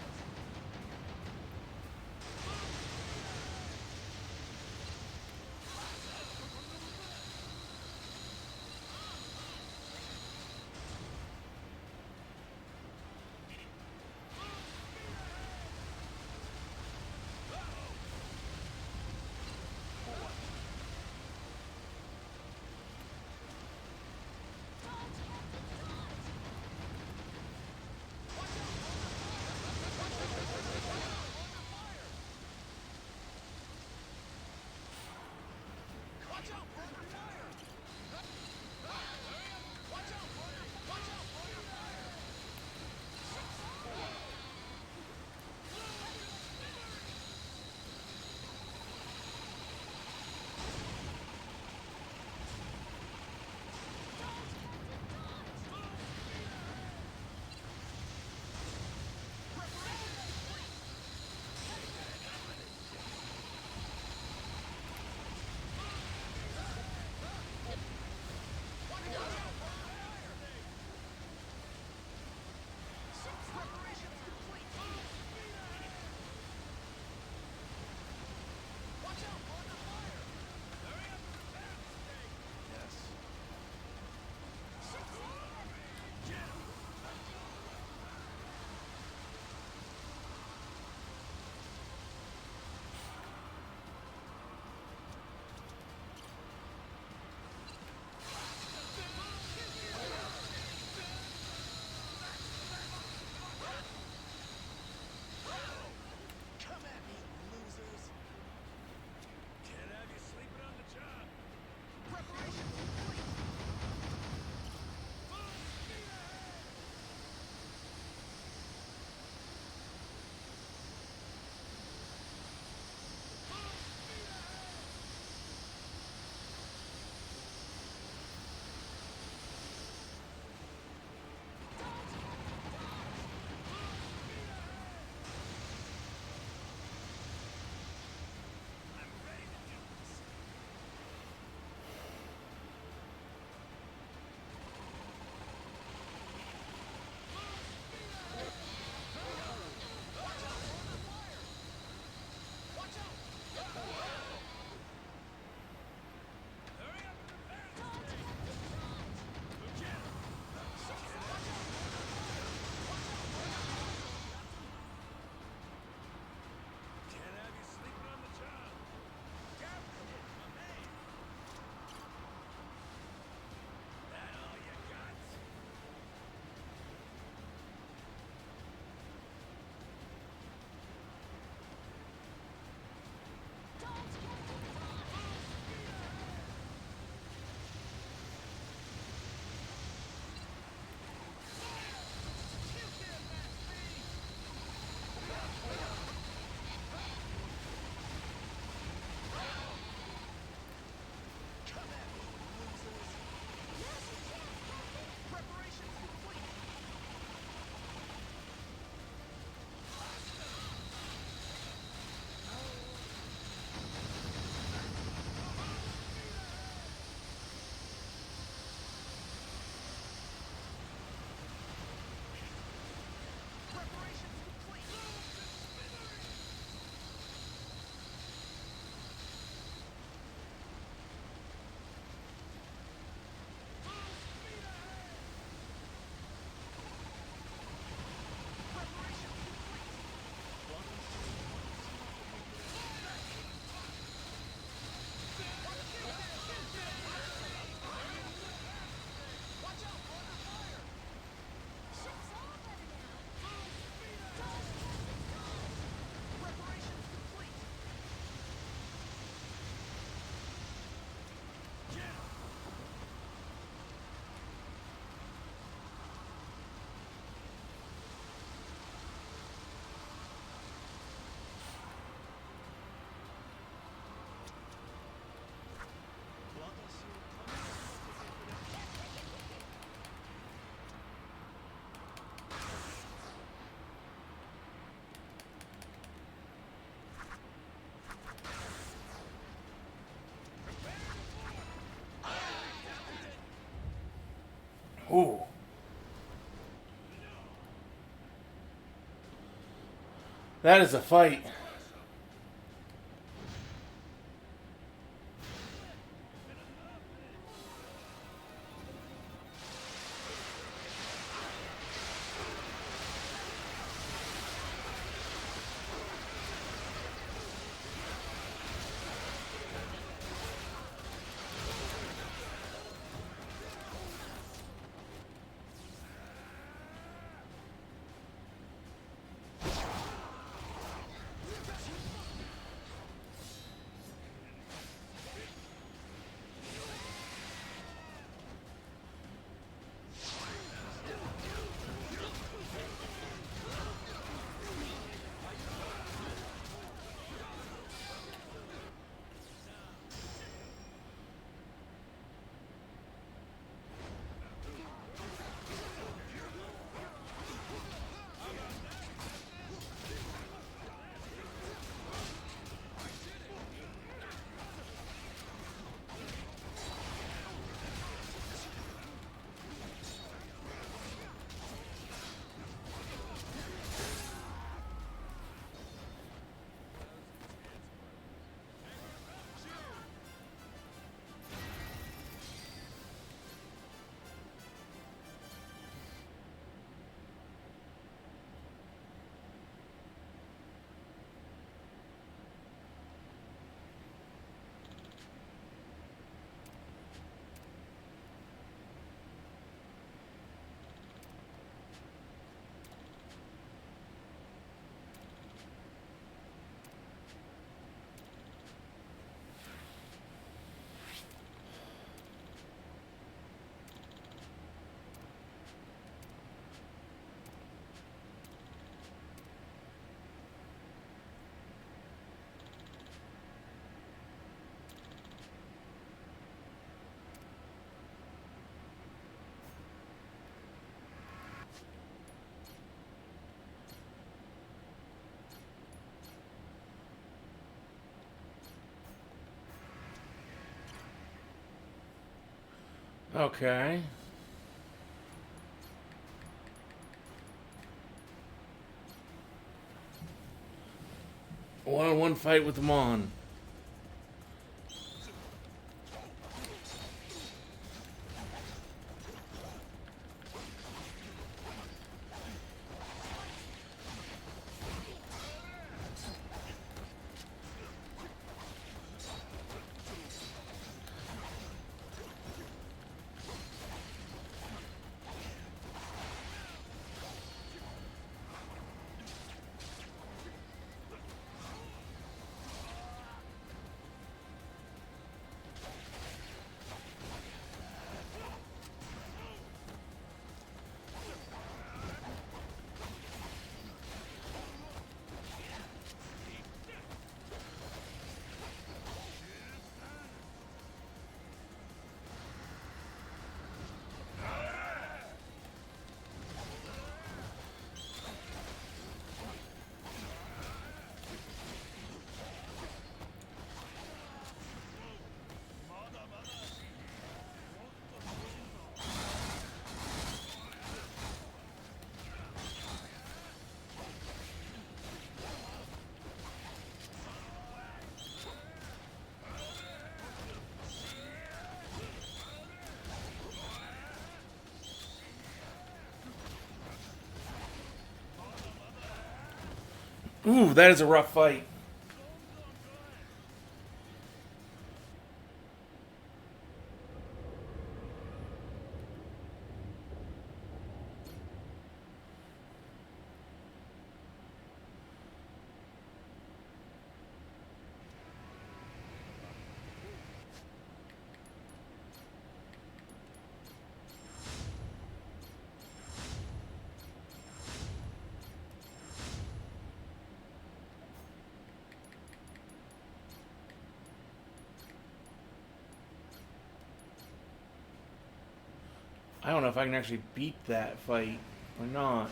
Ooh. That is a fight. Okay. One-on-one fight with them on. Ooh, that is a rough fight. I don't know if I can actually beat that fight or not.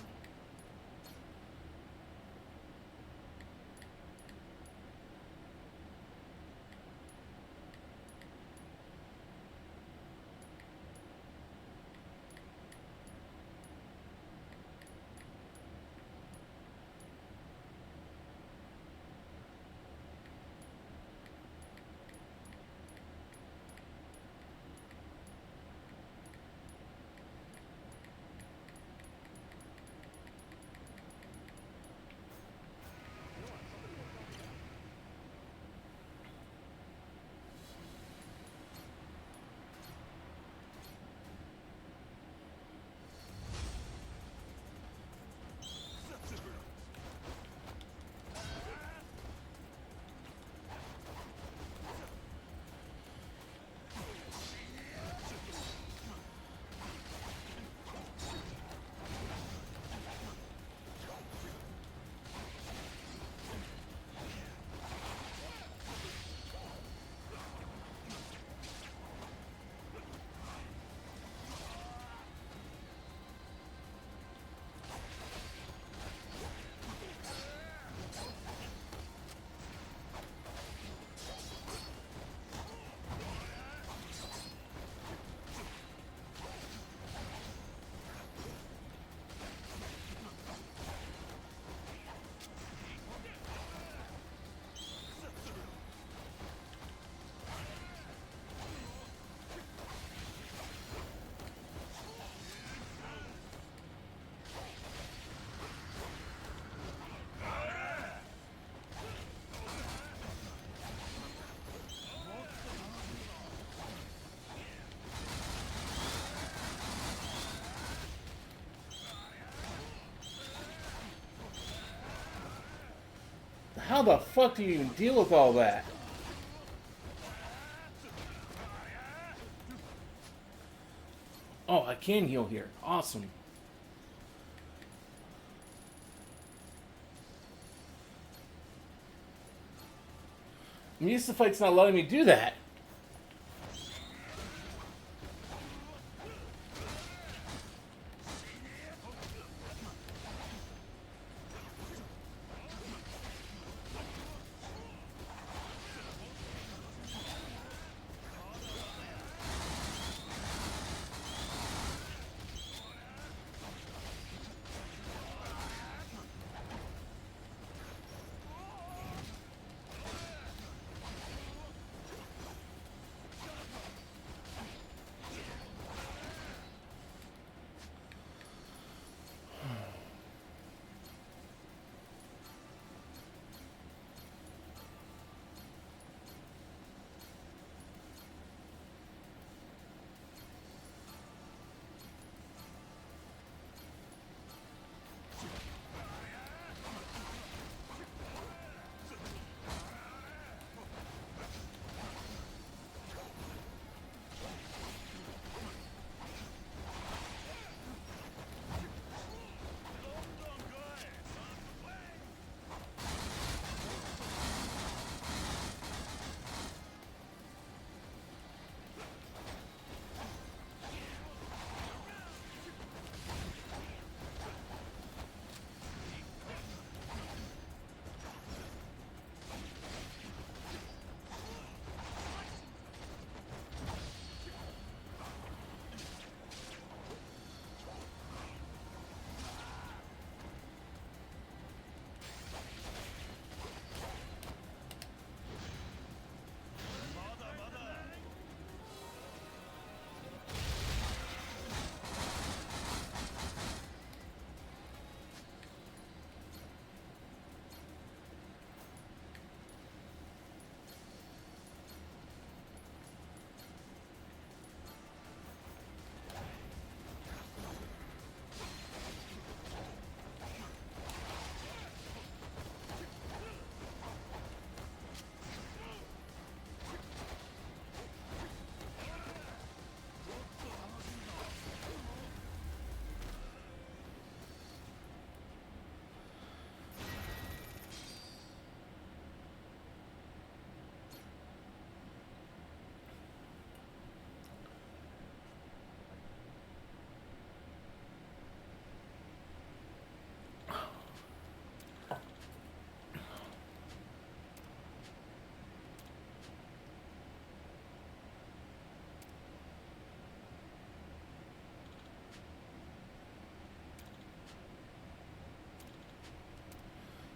How the fuck do you even deal with all that? Oh, I can heal here. Awesome. I'm used to fights not letting me do that.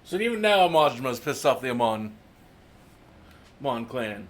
So even now, Majima's pissed off the Amon clan.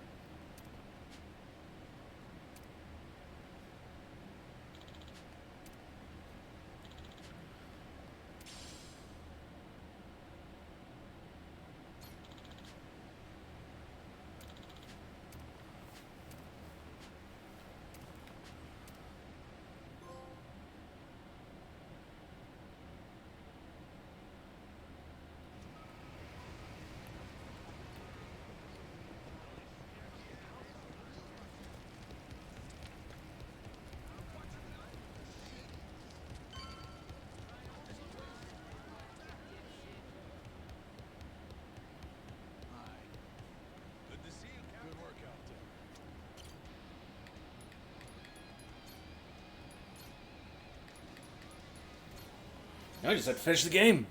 Good to see you, Captain. Good work out there. I just had to finish the game.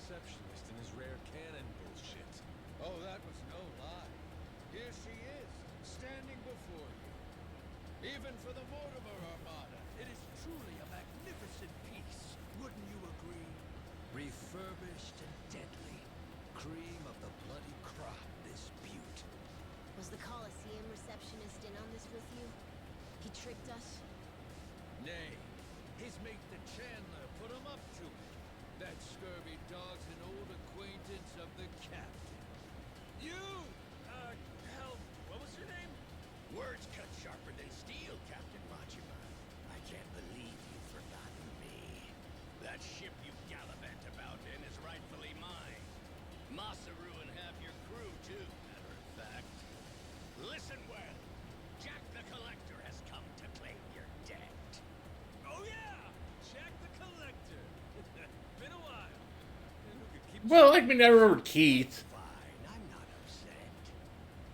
receptionist and his rare cannon bullshit. Oh, that was no lie. Here she is, standing before you. Even for the Mortimer Armada, it is truly a magnificent piece. Wouldn't you agree? Refurbished and deadly. Cream of the bloody crop, this beaut. Was the Coliseum receptionist in on this with you? He tricked us? Nay, his mate the Chandler put him up to it. That scurvy dog's an old acquaintance of the captain. You! Hell, what was your name? Words cut sharper than steel, Captain Majima. I can't believe you've forgotten me. That ship you gallivant about in is rightfully mine. Masaru and half your crew, too, matter of fact. Listen well. Jack the Collector has come to claim your debt. Oh yeah! Jack the Collector. Been a while. And who could keep Well, like me never remembered Keith. Fine, I'm not upset.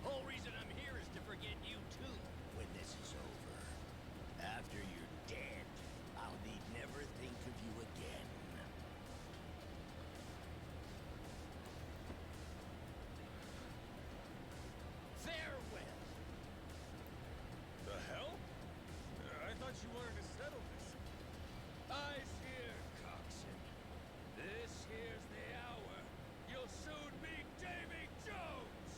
Whole reason I'm here is to forget you too when this is over. After you're dead, I'll need never think of you again. Farewell. The hell? I thought you wanted to settle this. Eyes here, coxswain. This here's the hour. You'll soon meet Davy Jones!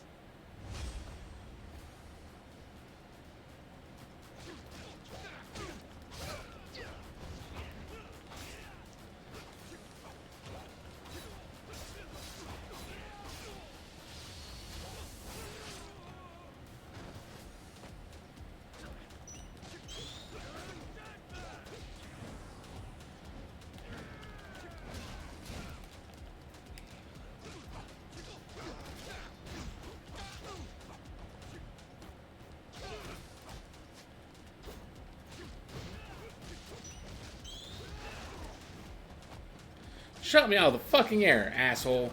Shot me out of the fucking air, asshole.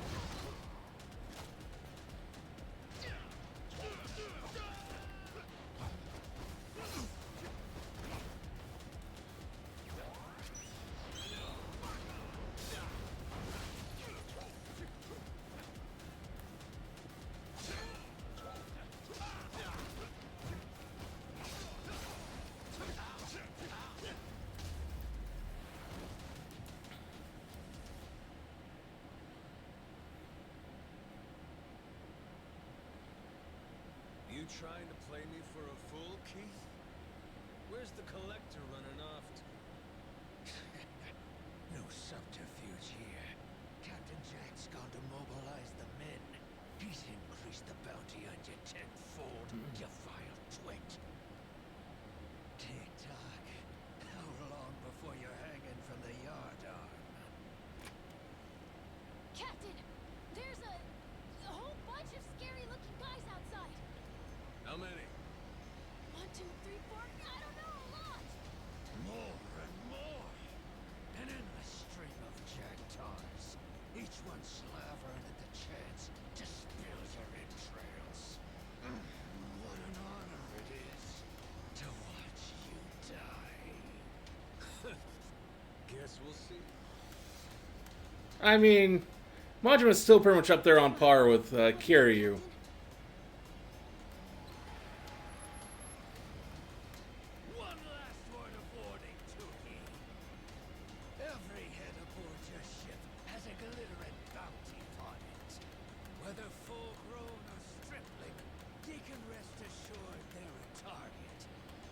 You trying to play me for a fool, Keith? Where's the Collector running off to? No subterfuge here. Captain Jack's gone to mobilize the men. He's increased the bounty on you tenfold, you vile twit. Tick-tock. How long before you're hanging from the yardarm? Captain, there's a whole bunch of scary-looking guys outside. How many? 1, 2, 3, 4, I don't know, a lot. More and more. An endless string of jackdaws. Each one slavering at the chance to spill your entrails. What an honor it is to watch you die. Guess we'll see. I mean, Majima's still pretty much up there on par with Kiryu. One last word of warning to ye. Every head aboard your ship has a glittering bounty on it. Whether full-grown or stripling, ye can rest assured they're a target.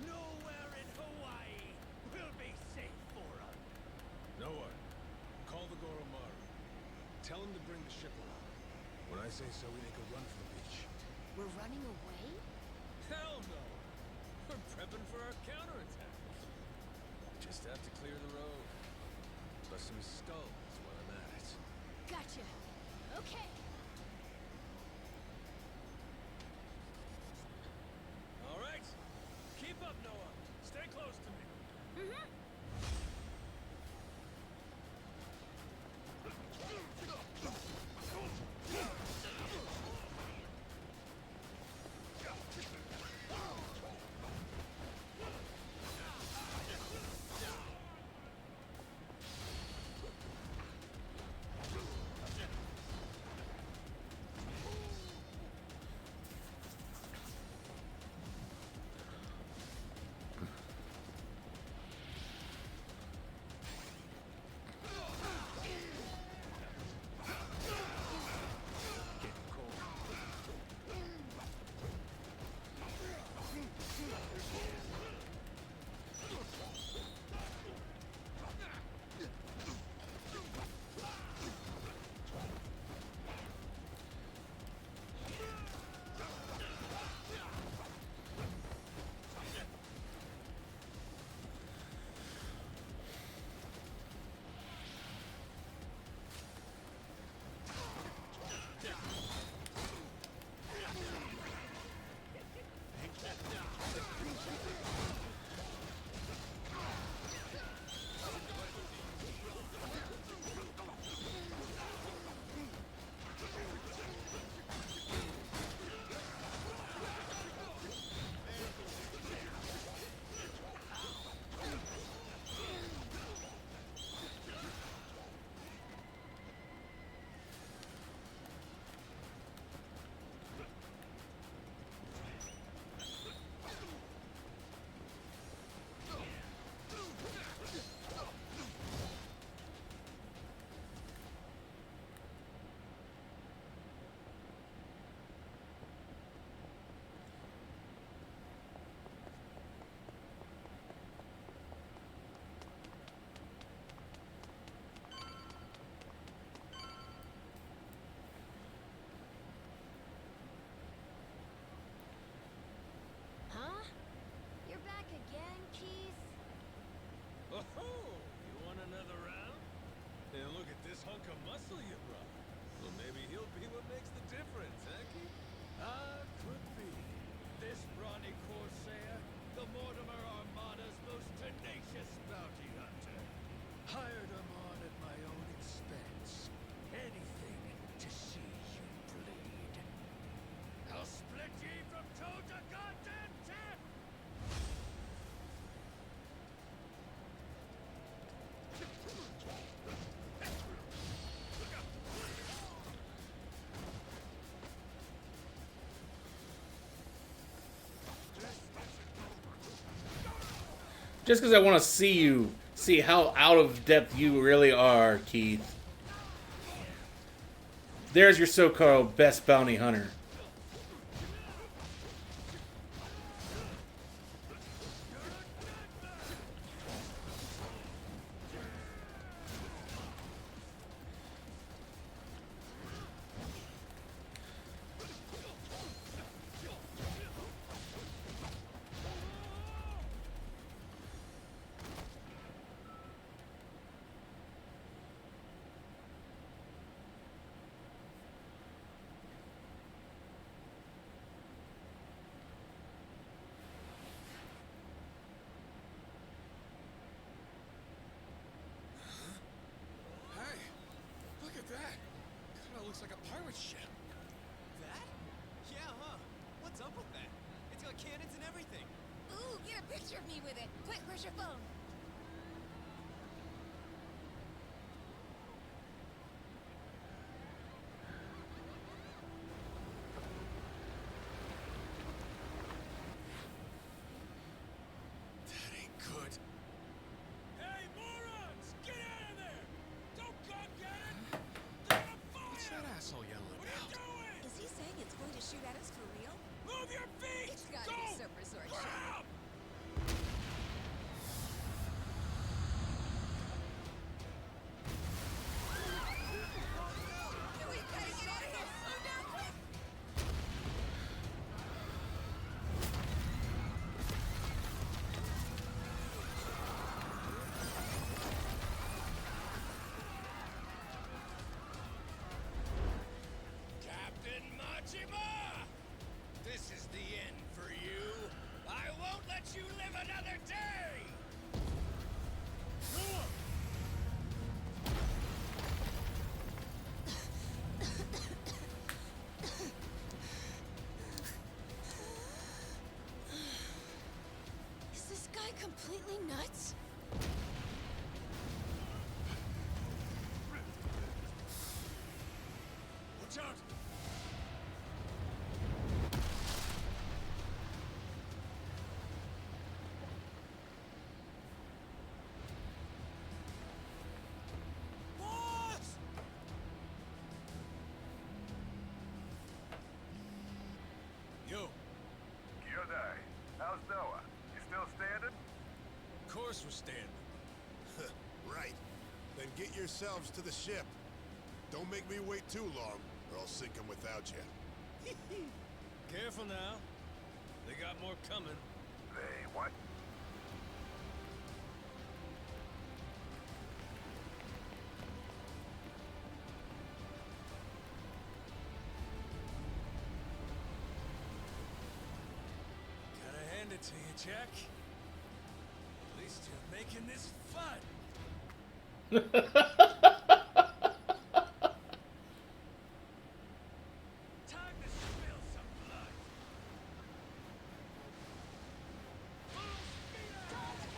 Nowhere in Hawaii will be safe for 'em. Noah, call the Goromaru. Tell him to bring the ship around. When I say so, we make a run for the beach. We're running away? Hell no! We're prepping for our counterattack. Just have to clear the road. Bust some skulls while I'm at it. Gotcha. Okay. All right. Keep up, Noah. Stay close to me. Mm-hmm. hunk of muscle you brought. Well, maybe he'll be what makes the difference, eh, Keith? Could be. This brawny corsair, the Mortimer Armada's most tenacious bounty hunter. Hired him on at my own expense. Anything to see you bleed. I'll split ye from toe to goddamn tip! Just because I want to see how out of depth you really are, Keith. There's your so-called best bounty hunter. Hey, look at that. Kinda looks like a pirate ship. That? Yeah, huh? What's up with that? It's got cannons and everything. Ooh, get a picture of me with it. Quick, where's your phone? That ain't good. Hey, morons! Get out of there! Don't come get it! They're on What's fire! that asshole yelling What are you about? doing? Is he saying it's going to shoot at us for real? Move your feet! It's gotta Go! be some resort shit. Grab! We gotta get out of here! Slow down, quick! Captain Majima! This is the end for you. I won't let you live another day! Is this guy completely nuts? Watch out! Boss! Yo, Kyodai, how's Noah? You still standing? of course we're standing. Right. Then get yourselves to the ship. Don't make me wait too long, or I'll sink 'em without you. Careful now. They got more coming. They what? Gotta hand it to you, Jack. At least you're making this fun. Time to spill some blood! Full speed ahead!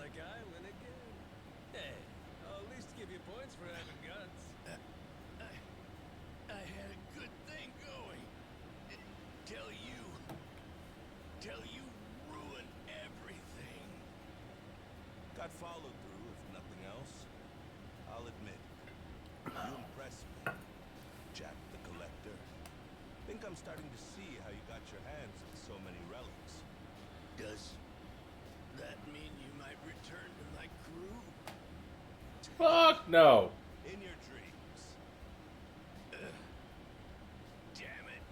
like I win again. Hey, I'll at least give you points for having guts. I had a good thing going. Till you ruined everything. Got followed through, if nothing else. I'll admit, you impress me, Jack the Collector. Think I'm starting to see how you got your hands on so many relics. Does that mean you might return to my crew? Fuck no. In your dreams. Damn it.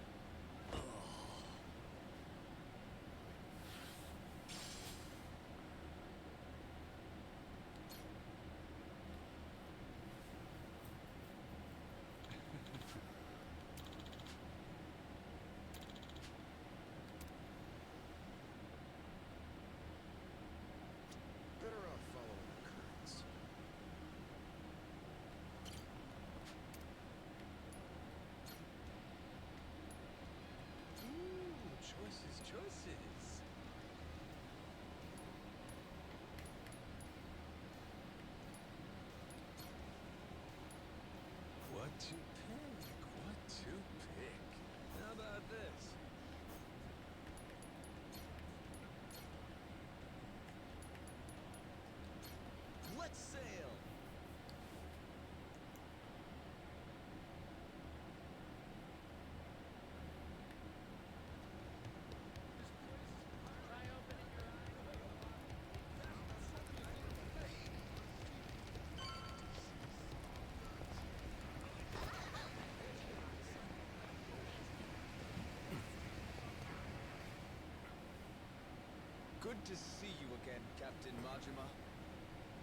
Better off following the currents. Ooh, choices. What to pick? How about this? Let's sail! Good to see you again, Captain Majima.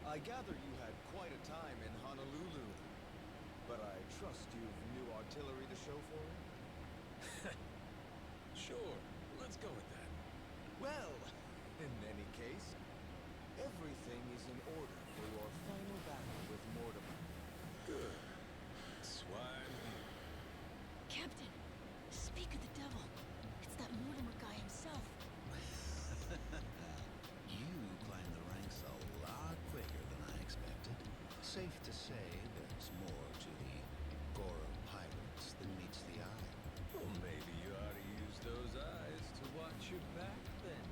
I gather you had quite a time in Honolulu, but I trust you've new artillery to show for it? Sure, let's go with that. Well, in any case, everything is in order for your final battle with Mortimer. Good. That's why I'm here. Captain, speak of the devil. It's that Mortimer guy himself. You climbed the ranks a lot quicker than I expected. Safe to say there's more to the Goro pirates than meets the eye. Well, maybe you ought to use those eyes to watch your back then.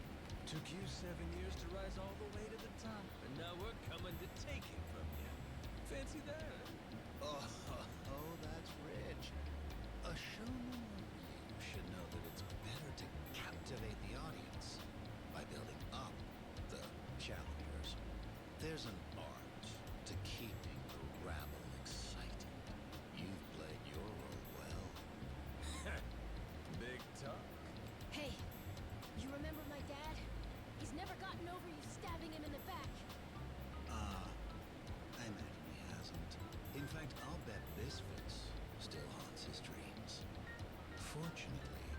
Took you 7 years to rise all the way to the top, and now we're coming to take it from you. Fancy that? Oh, that's rich. A showman like you should know that it's better to captivate the audience by building up the challengers. There's an art to keeping the rabble excited. You've played your role well. Big talk. Hey, you remember my dad? He's never gotten over you stabbing him in the back. I imagine he hasn't. In fact, I'll bet this fix still haunts his dreams. Fortunately,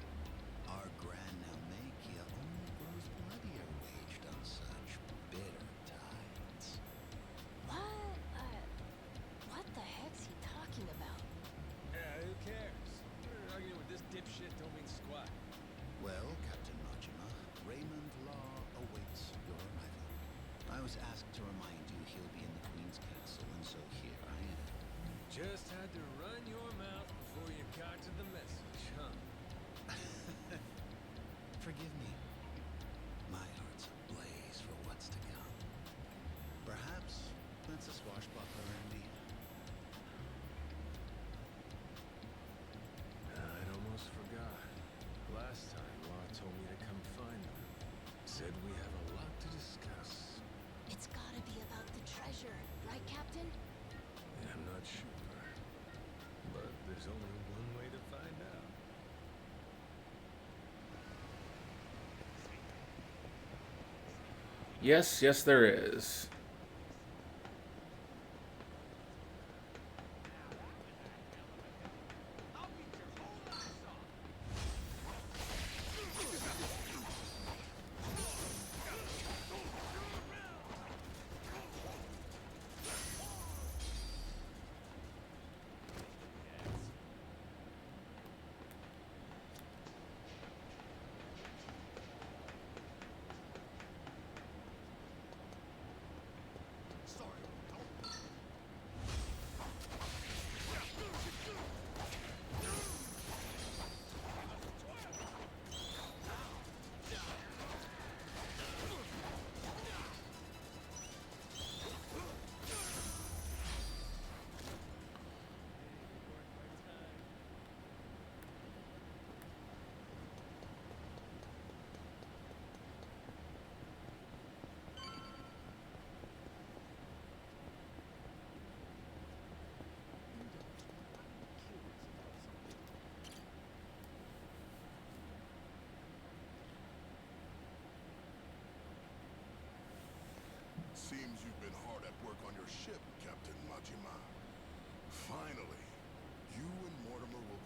our Grand Naumachia only grows bloodier waged on such bitter tides. What the heck's he talking about? Who cares? Arguing with this dipshit don't mean squat. Well, Captain Majima, Raymond Law awaits your arrival. I was asked to remind you he'll be in the Queen's Castle, and so here I am. Just had to run your mouth before you got to the message, huh? Forgive me. My heart's ablaze for what's to come. Perhaps that's a swashbuckler in me. I'd almost forgot. Last time, Law told me to come find them. Said we have a lot to discuss. It's gotta be about the treasure, right, Captain? I'm not sure. But there's only one way to find out. Yes, there is.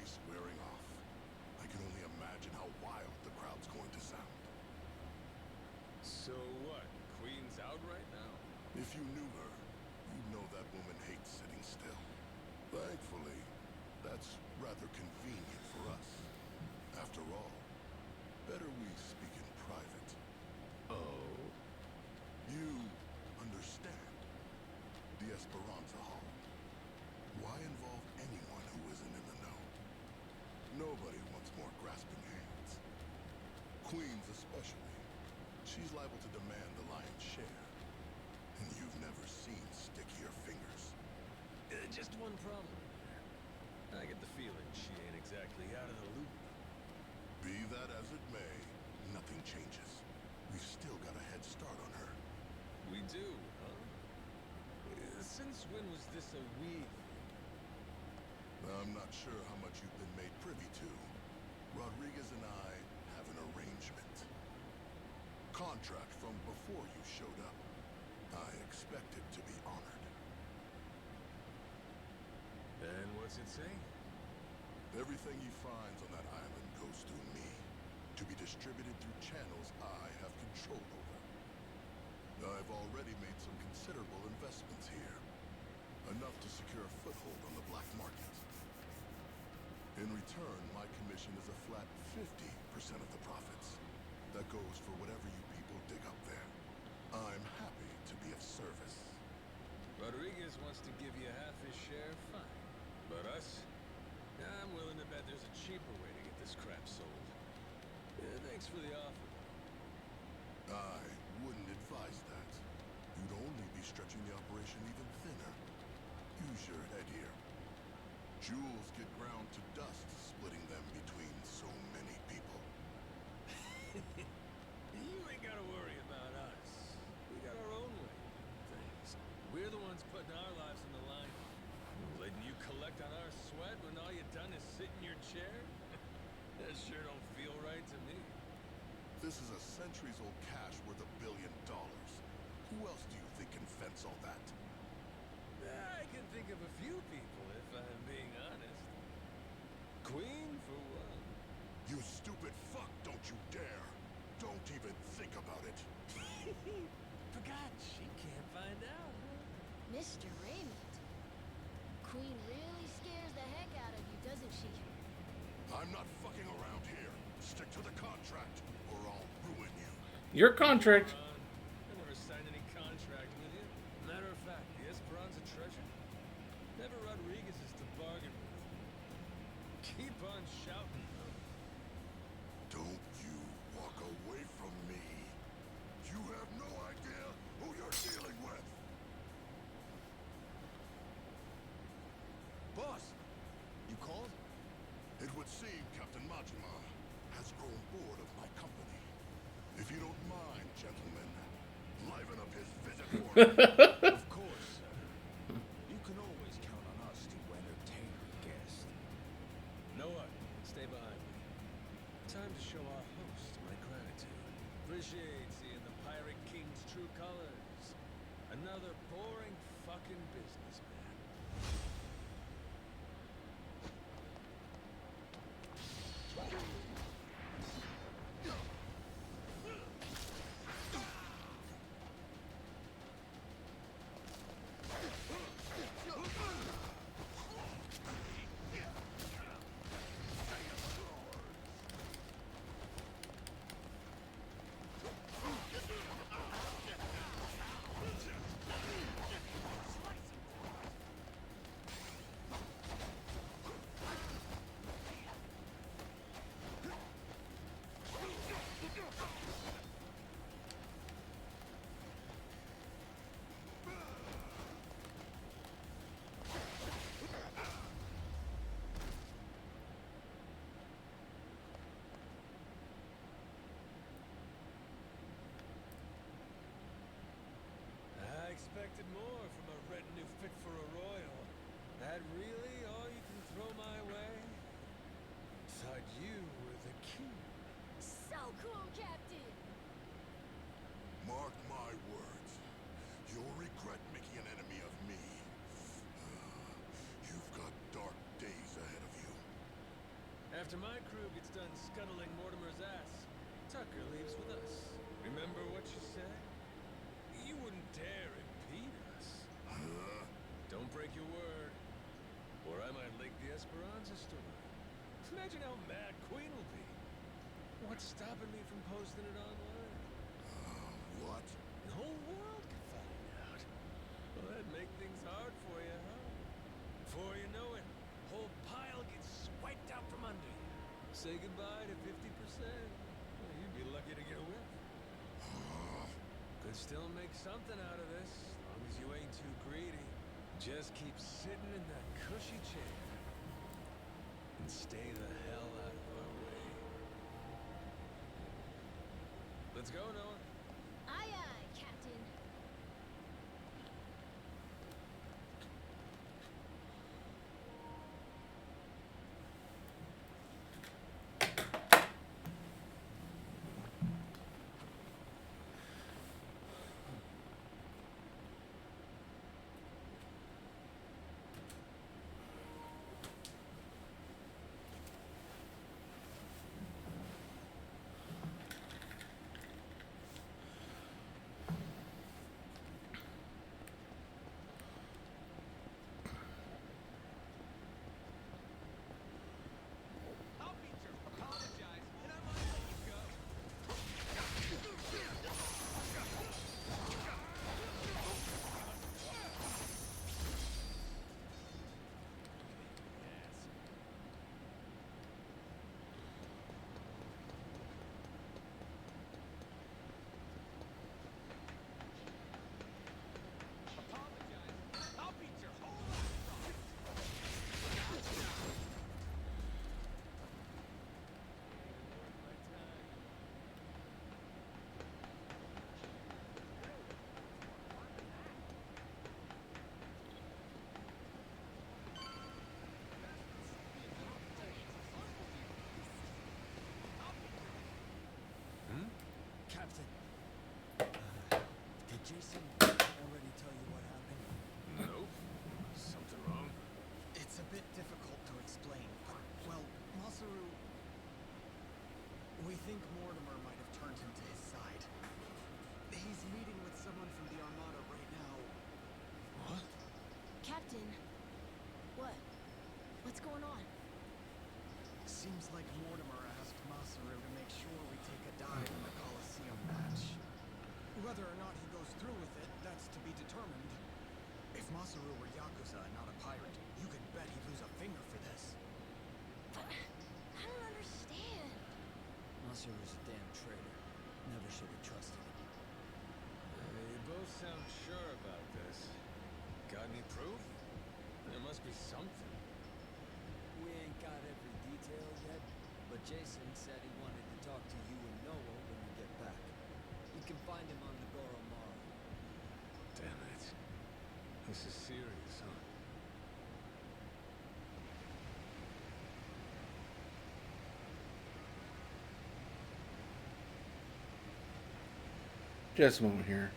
squaring off. I can only imagine how wild the crowd's going to sound. So what? Queen's out right now? If you knew her, you'd know that woman hates sitting still. Thankfully, that's rather convenient for us. After all, better we speak in private. Oh? You understand. The Esperanza Hall. Why involve anyone who isn't in the know? Nobody wants more grasping hands. Queens especially. She's liable to demand the lion's share. And you've never seen stickier fingers. Just one problem. I get the feeling she ain't exactly out of the loop. Be that as it may, nothing changes. We've still got a head start on her. We do, huh? Since when was this a we thing? I'm not sure how much you've been made privy to. Rodriguez and I have an arrangement. Contract from before you showed up. I expect it to be honored. And what's it say? Everything he finds on that island goes through me, to be distributed through channels I have control over. I've already made some considerable investments here, enough to secure a foothold on the black market. In return, my commission is a flat 50% of the profits. That goes for whatever you people dig up there. I'm happy to be of service. Rodriguez wants to give you half his share, fine. But us? I'm willing to bet there's a cheaper way to get this crap sold. Thanks for the offer. I wouldn't advise that. You'd only be stretching the operation even thinner. Use your head here. Jewels get ground to dust splitting them between so many people. You ain't gotta worry about us. We got our own way of doing things. We're the ones putting our lives on the line. Letting you collect on our sweat when all you done is sit in your chair? That sure don't feel right to me. This is a centuries-old cache worth $1 billion. Who else do you think can fence all that? I can think of a few people, if I'm being honest. Queen, for one. You stupid fuck, don't you dare! Don't even think about it! Forgot she can't find out. Mr. Raymond. Queen really scares the heck out of you, doesn't she? I'm not fucking around here. Stick to the contract, or I'll ruin you. Your contract. I never signed any contract with you. Matter of fact, the Esperanza treasure. Never Rodriguez's to bargain with. Keep on shouting, though. Don't you walk away from me. You have no idea who you're dealing with. Boss, you called? It would seem Captain Majima has grown bored of my company. If you don't mind, gentlemen, liven up his visit for me. Of course, sir. You can always count on us to entertain your guests. Know what? Stay behind me. Time to show our host my gratitude. Appreciate seeing the Pirate King's true colors. Another boring fucking businessman. I expected more from a retinue fit for a royal. That really all you can throw my way? Thought you were the king. So cool, Captain! Mark my words. You'll regret making an enemy of me. You've got dark days ahead of you. After my crew gets done scuttling Mortimer's ass, Tucker leaves with us. Remember what you said? You wouldn't dare impede us. Don't break your word, or I might leak the Esperanza story. Imagine how mad Queen will be. What's stopping me from posting it online? What? The whole world could find out. Well, that'd make things hard for you, huh? Before you know it, whole pile gets swiped out from under you. Say goodbye to 50%. Well, you'd be lucky to get a whiff. Could still make something out of this, as long as you ain't too greedy. Just keep sitting in that cushy chair. And stay the hell out of our way. Let's go, Noah. Aye, aye, Captain. Captain, did Jason already tell you what happened? Nope. Something wrong? It's a bit difficult to explain, but, well, Masaru... We think Mortimer might have turned him to his side. He's meeting with someone from the Armada right now. What? Captain. What? What's going on? Seems like Mortimer asked Masaru to make sure we take a dive in the Coliseum match. Whether or not he goes through with it, that's to be determined. If Masaru were Yakuza and not a pirate, you could bet he'd lose a finger for this. But I don't understand. Masaru's a damn traitor. Never should have trusted him. You both sound sure about this. Got any proof? There must be something. We ain't got every detail yet, but Jason said he wanted to talk to you and Noah when we get back. You can find him on the Goromaru. Damn it. This is serious, huh? Just a moment here.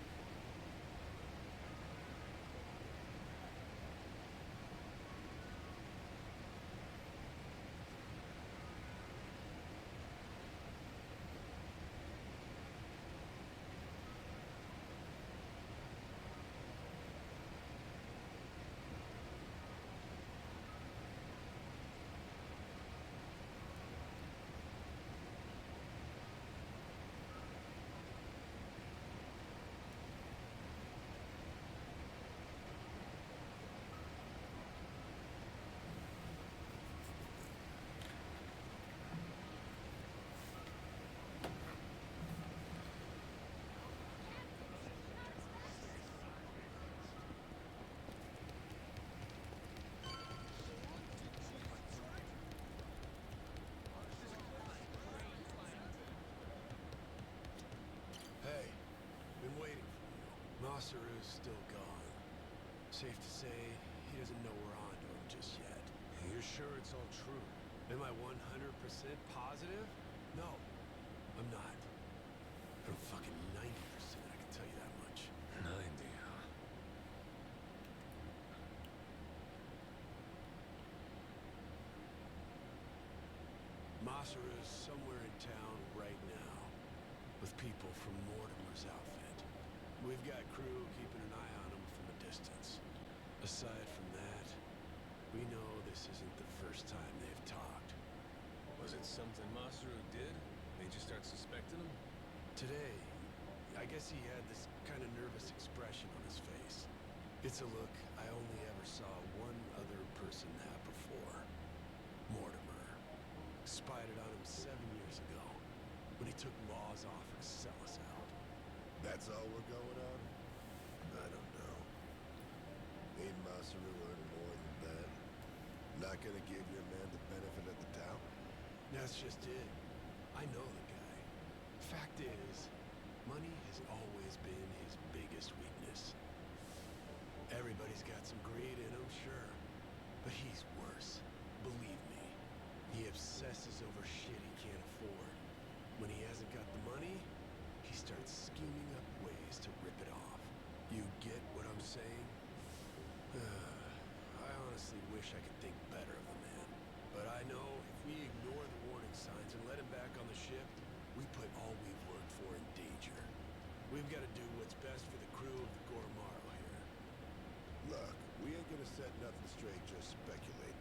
Hey, been waiting for you. Masaru's still gone. Safe to say, he doesn't know we're on to him just yet. You're sure it's all true? Am I 100% positive? No, I'm not. I'm fucking 90%, I can tell you that much. 90, huh? Masaru's somewhere in town right now, with people from Mortimer's outfit. We've got crew keeping an eye on him from a distance. Aside from that, we know this isn't the first time they've talked. Was it something Masaru did? Made you start suspecting him? Today, I guess he had this kind of nervous expression on his face. It's a look I only ever saw one other person have before. Mortimer. Spied it on him 7 years ago, when he took Law's offer to sell us out. That's all we're going on? I don't know. Ain't Masaru earning more than that? Not gonna give your man the benefit of the doubt? That's just it. I know the guy. Fact is, money has always been his biggest weakness. Everybody's got some greed in him, sure. But he's worse. Believe me. He obsesses over shit he can't afford. When he hasn't got the money, he starts scheming up ways to rip it off. You get what I'm saying? I honestly wish I could think better of the man. But I know if we ignore the warning signs and let him back on the ship, we put all we've worked for in danger. We've got to do what's best for the crew of the Goromaro here. Look, we ain't gonna set nothing straight just speculate.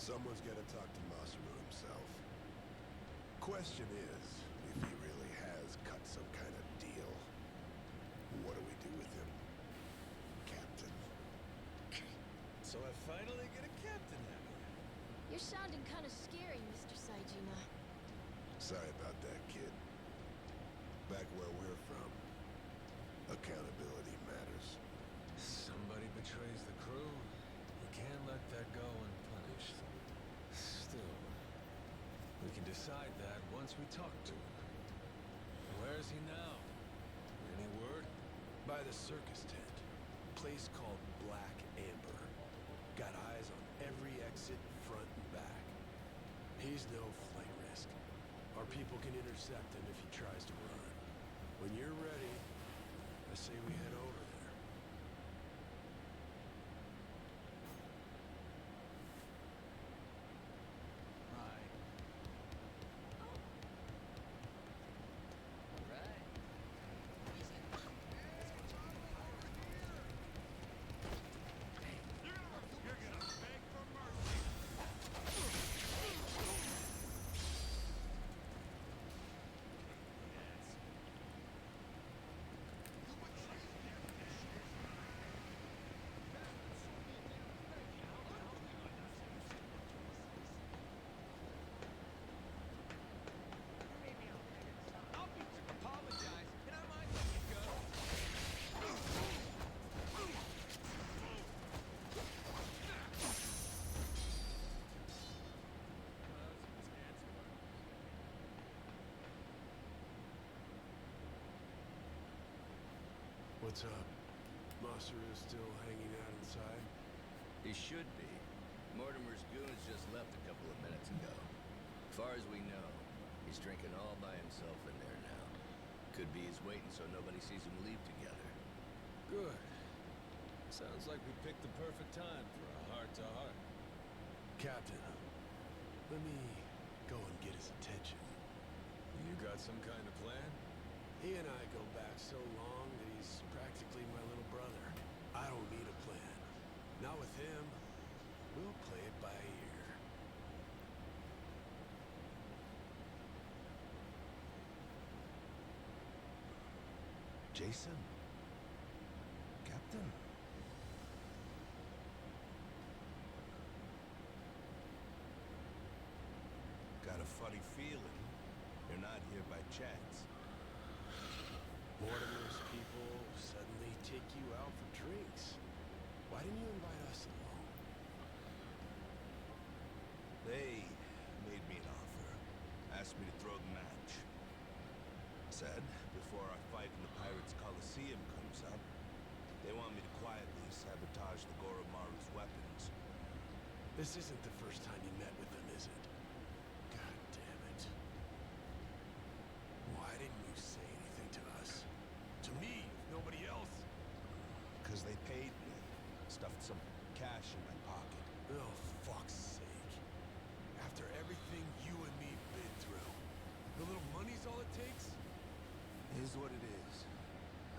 Someone's gotta talk to Masaru himself. Question is, if he really has cut some kind of deal, what do we do with him? Captain. So I finally get a captain out here. You're sounding kind of scary, Mr. Saejima. Sorry about that, kid. Back where we're from, accountability matters. Somebody betrays the crew. We can't let that go unpunished. Still, we can decide that once we talk to him. Where is he now? Any word? By the circus tent. Place called Black Amber. Got eyes on every exit, front and back. He's no flight risk. Our people can intercept him if he tries to run. When you're ready, I say we head over there. What's up? Masaru's still hanging out inside? He should be. Mortimer's goons just left a couple of minutes ago. As far as we know, he's drinking all by himself in there now. Could be he's waiting so nobody sees him leave together. Good. Sounds like we picked the perfect time for a heart-to-heart. Captain, let me go and get his attention. You got some kind of plan? He and I go back so long that he's practically my little brother. I don't need a plan. Not with him. We'll play it by ear. Jason? Captain? Got a funny feeling. You're not here by chance. Mortimer's people suddenly take you out for drinks. Why didn't you invite us along? They made me an offer. Asked me to throw the match. Said, before our fight in the Pirates Coliseum comes up, they want me to quietly sabotage the Goromaru's weapons. This isn't the first time you met with them, is it? God damn it. Why didn't you say anything to us? To me, if nobody else. Because they paid me. Stuffed some cash in my pocket. Oh, fuck's sake. After everything you and me've been A little money's all it takes? Here's what it is.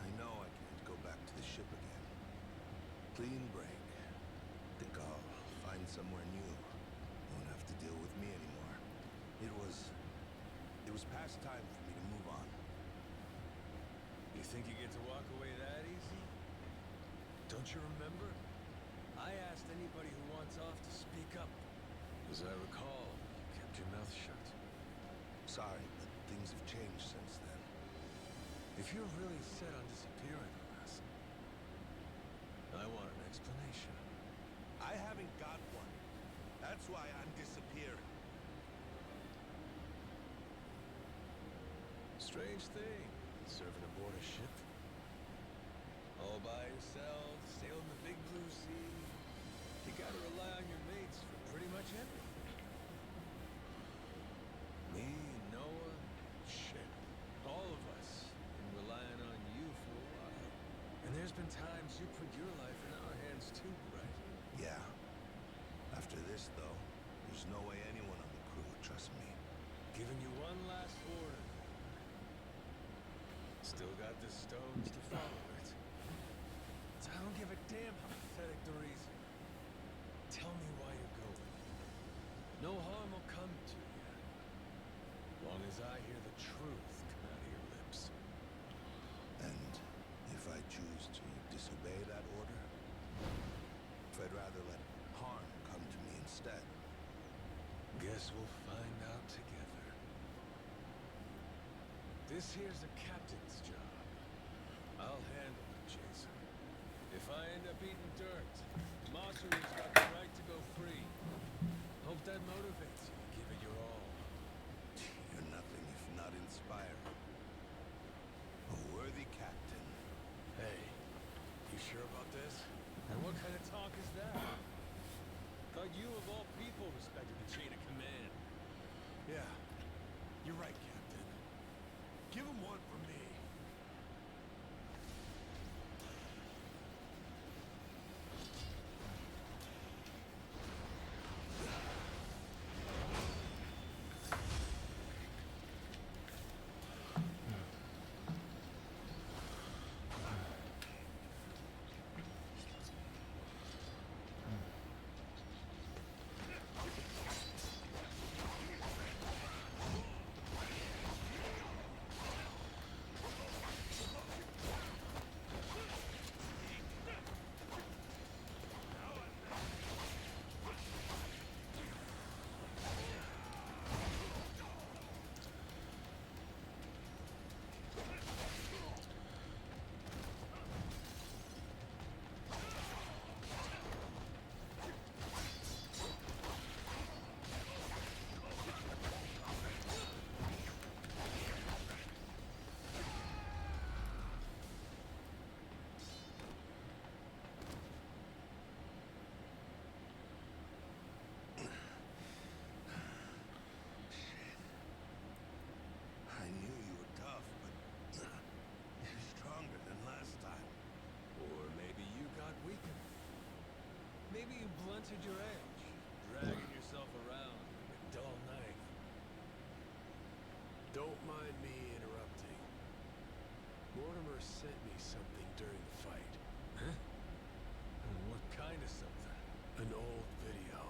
I know I can't go back to the ship again. Clean break. Think I'll find somewhere new. Won't have to deal with me anymore. It was past time for me to move on. You think you get to walk away that easy? Don't you remember? I asked anybody who wants off to speak up. As I recall, you kept your mouth shut. Sorry, but things have changed since then. If you're really set on disappearing on us, I want an explanation. I haven't got one. That's why I'm disappearing. Strange thing, serving aboard a ship. All by yourself, sailing the big blue sea. You gotta rely on your mates for pretty much everything. Me, Noah, shit. All of us been relying on you for a while. And there's been times you put your life in our hands too, right? Yeah. After this, though, there's no way anyone on the crew would trust me. Giving you one last order. Still got the stones to follow it. So I don't give a damn how pathetic the reason. Tell me why you're going. No harm will come to you. Long as I hear the truth come out of your lips. And if I choose to disobey that order, if I'd rather let harm come to me instead. Guess we'll find out together. This here's a captain's job. I'll handle it, Jason. If I end up eating dirt, Masaru's got the right to go free. Hope that motivates you to give it your all. You're nothing if not inspiring. A worthy captain. Hey, you sure about this? And what kind of talk is that? Thought you of all people respected the chain of command. Yeah, you're right, Captain. Give him one for me. I knew you were tough, but you're stronger than last time. Or maybe you got weaker. Maybe you blunted your edge, dragging yourself around like a dull knife. Don't mind me interrupting. Mortimer sent me something during the fight. Huh? What kind of something? An old video.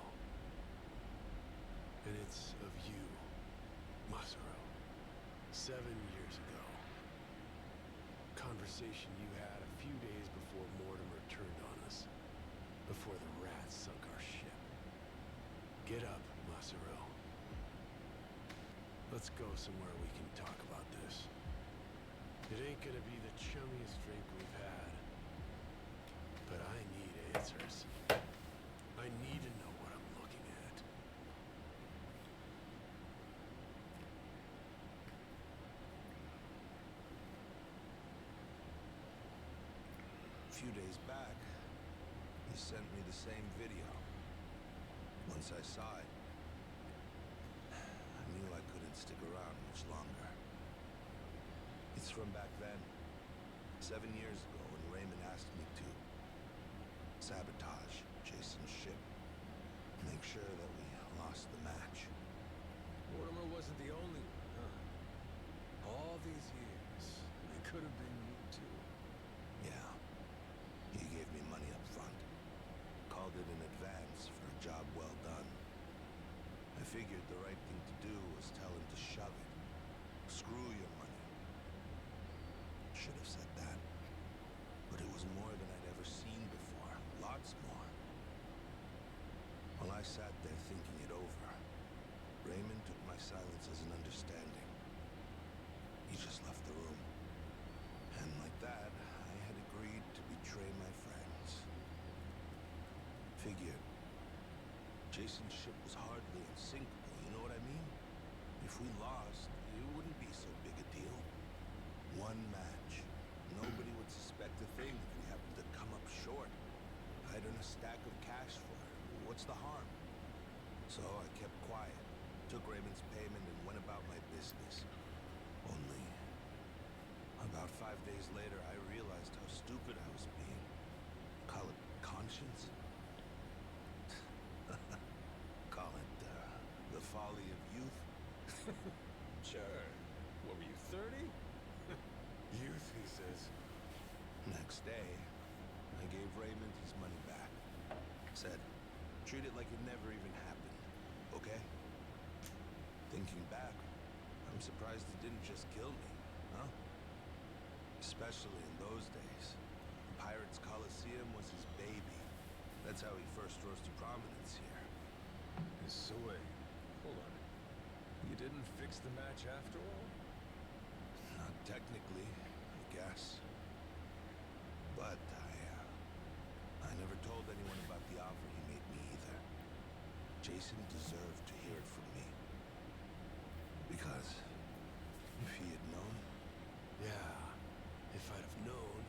And it's of you, Masaru. 7 years ago. Conversation you had a few days before Mortimer turned on us. Before the rats sunk our ship. Get up, Masaru. Let's go somewhere we can talk about this. It ain't gonna be the chummiest drink we've had. But I need answers. I need to know what I'm looking at. A few days back, he sent me the same video. Once I saw it, I knew I couldn't stick around much longer. It's from back then, 7 years ago, when Raymond asked me to sabotage Jason's ship, make sure that we lost the match. Mortimer wasn't the only one, huh? these years, it could have been you too. Yeah. He gave me money up front. Called it an advance for a job well done. I figured the right thing to do was tell him to shove it. Screw your money. Should have said that. But it was more than I'd ever seen before. Lots more. While I sat there thinking it over, Raymond took my silence as an understanding. He just left the room. And like that, I had agreed to betray my friends. Figured. Jason's ship was hardly unsinkable, you know what I mean? If we lost, it wouldn't be so big a deal. One match. Nobody would suspect a thing if we happened to come up short. I'd earn a stack of cash for it. What's the harm? So I kept quiet, took Raymond's payment and went about my business. Only, about 5 days later, I realized how stupid I was being. Call it conscience? Call it, the folly of youth? Sure. What were you, 30? Youth, he says. Next day, I gave Raymond his money back. Said, treat it like it never even happened, okay? Thinking back, I'm surprised it didn't just kill me, huh? Especially in those days. The Pirates Coliseum was his baby. That's how he first rose to prominence here. So wait, hold on. You didn't fix the match after all? Not technically, I guess. But I never told anyone about the offer he made me either. Jason deserved to hear it from me. Because if he had known... Yeah, if I'd have known,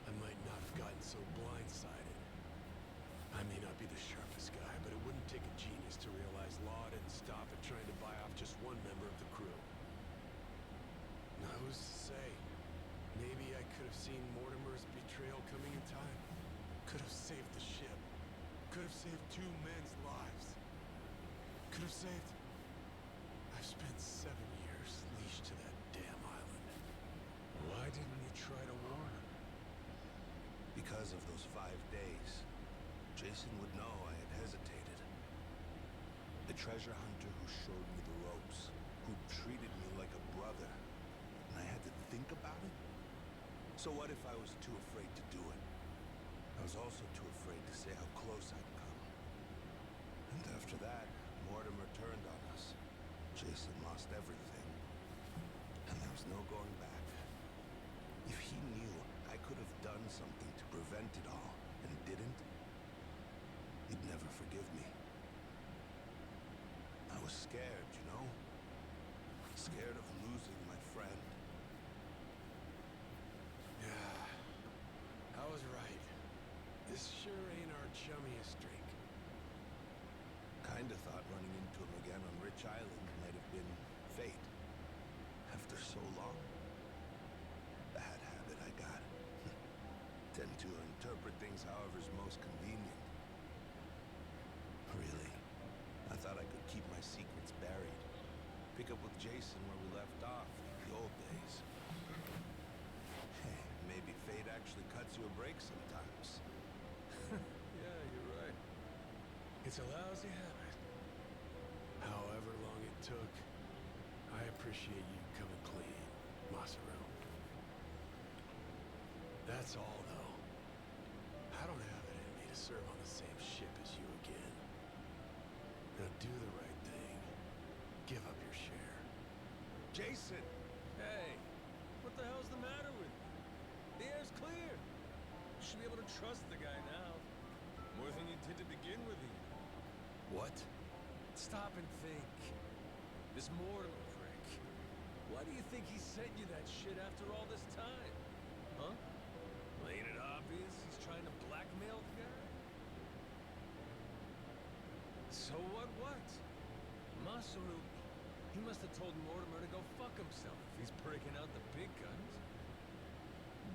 I might not have gotten so blindsided. I may not be the sharpest guy, but it wouldn't take a genius to realize Law didn't stop at trying to buy off just one member of the crew. Now, who's to say? Maybe I could have seen Mortimer's betrayal coming in time. Could have saved the ship. Could have saved 2 men's lives. Could have saved... I've spent 7 years leashed to that damn island. Why didn't you try to warn him? Because of those 5 days, Jason would know I had hesitated. The treasure hunter who showed me the ropes, who treated me like a brother, and I had to think about it? So what if I was too afraid to do it? I was also too afraid to say how close I'd come. And after that, Mortimer turned on us. Jason lost everything. And there was no going back. If he knew I could have done something to prevent it all, and didn't, he'd never forgive me. I was scared, you know? Scared of losing my friend. Yeah, I was right. This sure ain't our chummiest drink. Kinda thought running into him again on Rich Island might have been fate. After so long. Bad habit I got. Tend to interpret things however's most convenient. Really, I thought I could keep my secrets buried. Pick up with Jason where we left off in the old days. Hey, maybe fate actually cuts you a break sometimes. Yeah, you're right. It's a lousy habit. However long it took, I appreciate you coming clean, Masaru. That's all, though. I don't have it in me to serve on the same ship as you again. Now do the right thing. Give up your share. Jason! Hey, what the hell's the matter with you? The air's clear. You should be able to trust the guy now. More than you did to begin with, even. What? Stop and think. This Mortimer prick. Why do you think he sent you that shit after all this time? Huh? Well, ain't it obvious he's trying to blackmail the guy? So what? Masaru, he must have told Mortimer to go fuck himself if he's breaking out the big guns.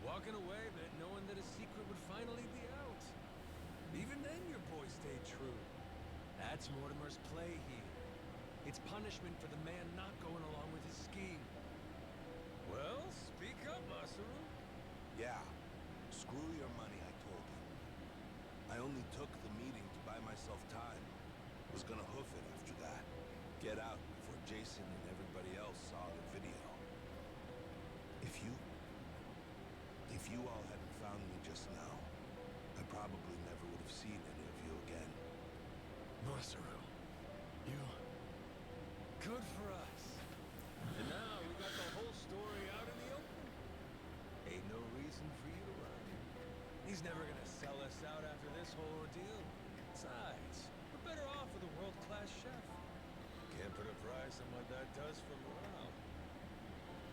Walking away meant knowing that his secret would finally be out. Even then, your boy stayed true. That's Mortimer's play here. It's punishment for the man not going along with his scheme. Well, speak up, Masaru. Yeah. Screw your money, I told him. I only took the meeting to buy myself time. Was gonna hoof it after that. Get out before Jason and everybody else saw the video. If you all hadn't found me just now, I probably never would have seen any of you again. Masaru, you... Good for us. And now we got the whole story out in the open. Ain't no reason for you to run. He's never gonna sell us out after this whole ordeal. Besides, we're better off with a world-class chef. Can't put a price on what that does for morale.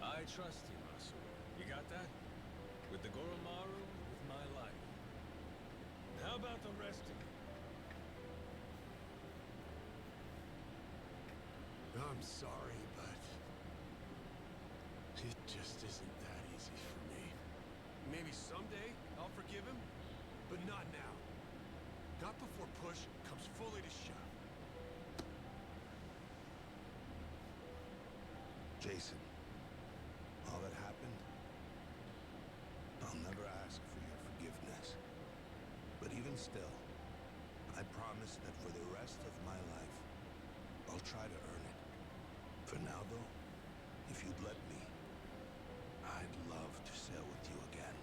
I trust you, Masaru. You got that? With the Goromaru, with my life. How about the rest of you? I'm sorry, but it just isn't that easy for me. Maybe someday I'll forgive him, but not now. Not before push comes fully to shove. Jason, all that happened, I'll never ask for your forgiveness. But even still, I promise that for the rest of my life, I'll try to earn it. For now, though, if you'd let me, I'd love to sail with you again.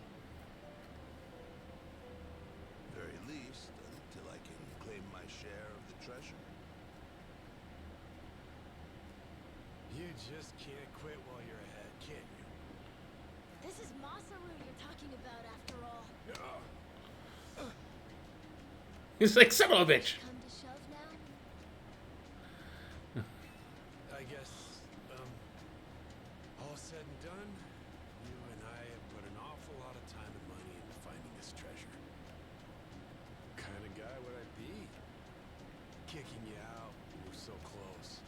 Very least, until I can claim my share of the treasure. You just can't quit while you're ahead, can you? This is Masaru you're talking about, after all. He's like, son of a bitch. Come to shove now? I guess, all said and done, you and I have put an awful lot of time and money into finding this treasure. What kind of guy would I be? Kicking you out when we're so close.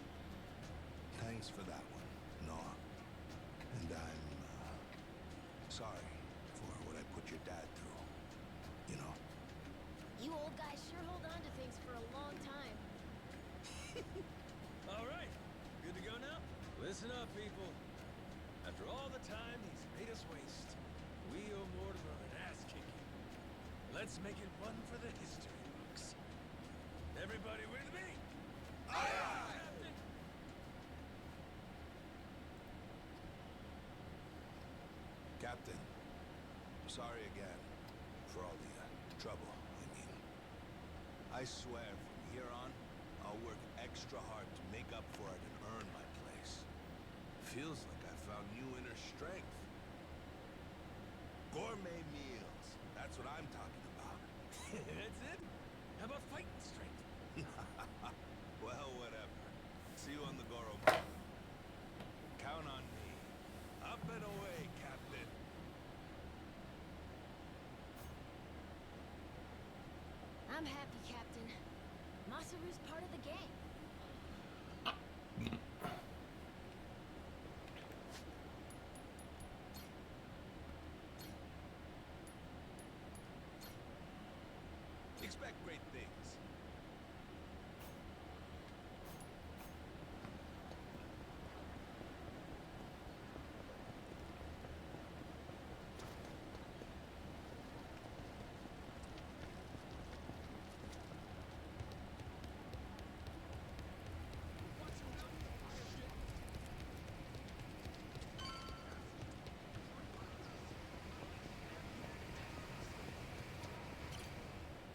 Thanks for that one, Noah. And I'm, sorry for what I put your dad through. You know? You old guys sure hold on to things for a long time. All right, good to go now? Listen up, people. After all the time he's made us waste, we owe Mortimer an ass-kicking. Let's make it one for the history books. Everybody with me? Aye, aye! Captain! Captain, sorry again for all the trouble, I mean. I swear from here on, I'll work extra hard to make up for it and earn my place. Feels like I found new inner strength. Gourmet meals, that's what I'm talking about. That's it? How about fighting strength? Well, whatever. See you on the Goro. Count on me. Up and away, Captain. I'm happy, Captain. Masaru's part of the gang. Expect great things.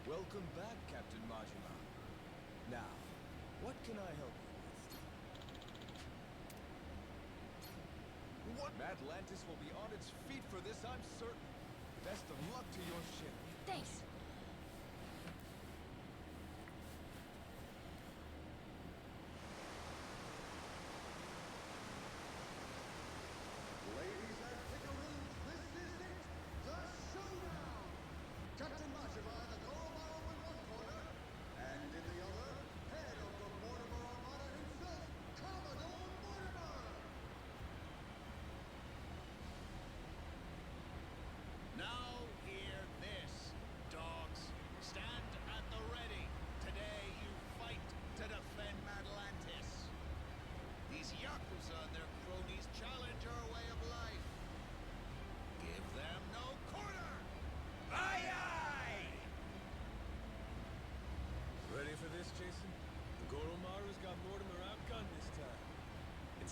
Welcome back, Captain Majima. Now, what can I help you with? What? Atlantis will be on its feet for this, I'm certain. Best of luck to your ship. Thanks. Ladies and pickaroos, this is it, the showdown! Captain Majima in the Goromaru in one corner, and in the other, head of the Mortimer Armada himself, Commodore Mortimer! Now hear this, dog.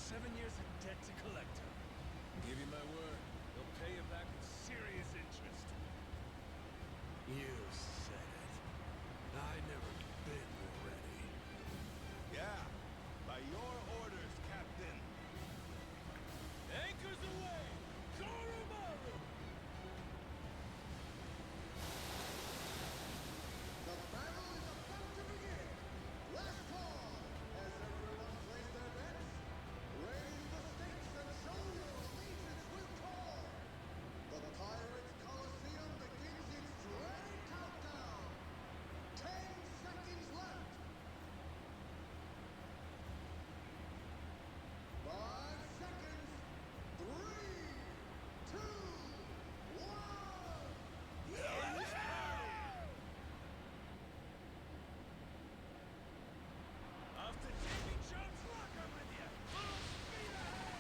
7 years in debt to Collector. Give you my word, they'll pay you back with serious interest. You said it. I never been more ready. Yeah, by your orders, Captain. Anchors away! Koromaru! The battle is about to begin! Last call! Has everyone placed their bets? Raise the stakes and show your allegiance with call! The Pirates Coliseum begins its dreaded countdown! 10 seconds left! 5 seconds! 3, 2, 1! Off to Davy Jones' locker with you! Full speed ahead!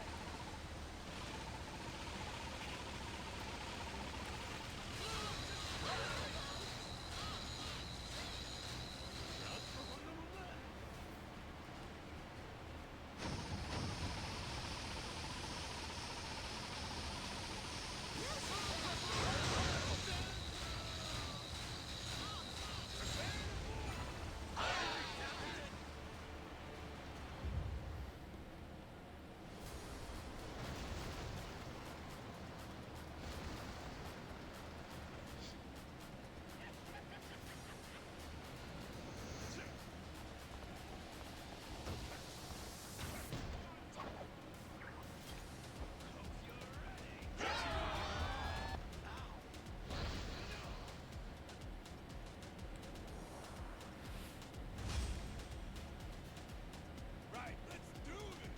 Right, let's do this!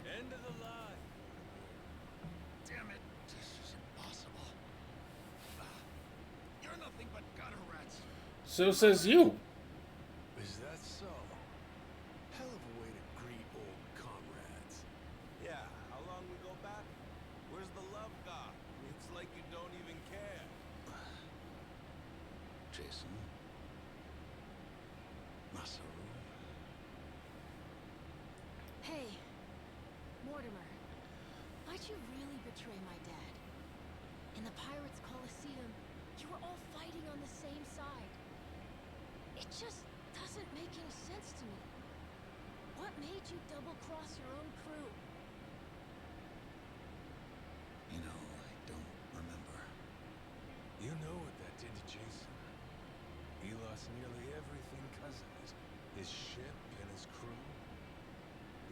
End of the line! Damn it! This is impossible. You're nothing but gutter rats. So says you. Is that so? Jason. Masaru. Hey, Mortimer. Why'd you really betray my dad? In the Pirates' Coliseum, you were all fighting on the same side. It just doesn't make any sense to me. What made you double-cross your own crew? You know, I don't remember. You know what that did to Jason. He lost nearly everything because of it. His ship and his crew.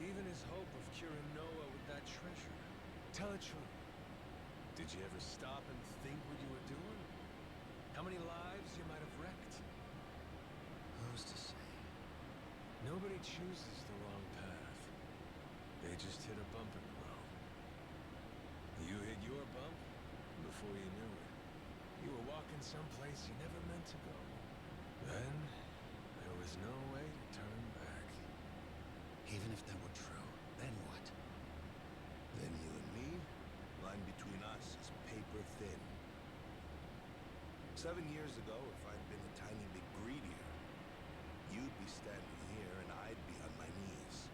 Even his hope of curing Noah with that treasure. Tell it true. Did you ever stop and think what you were doing? How many lives you might have wrecked? Who's to say? Nobody chooses the wrong path. They just hit a bump in the road. You hit your bump before you knew it. You were walking someplace you never meant to go. Then, there was no way to turn back. Even if that were true, then what? Then you and me, line between us is paper thin. 7 years ago, if I'd been a tiny bit greedier, you'd be standing here and I'd be on my knees.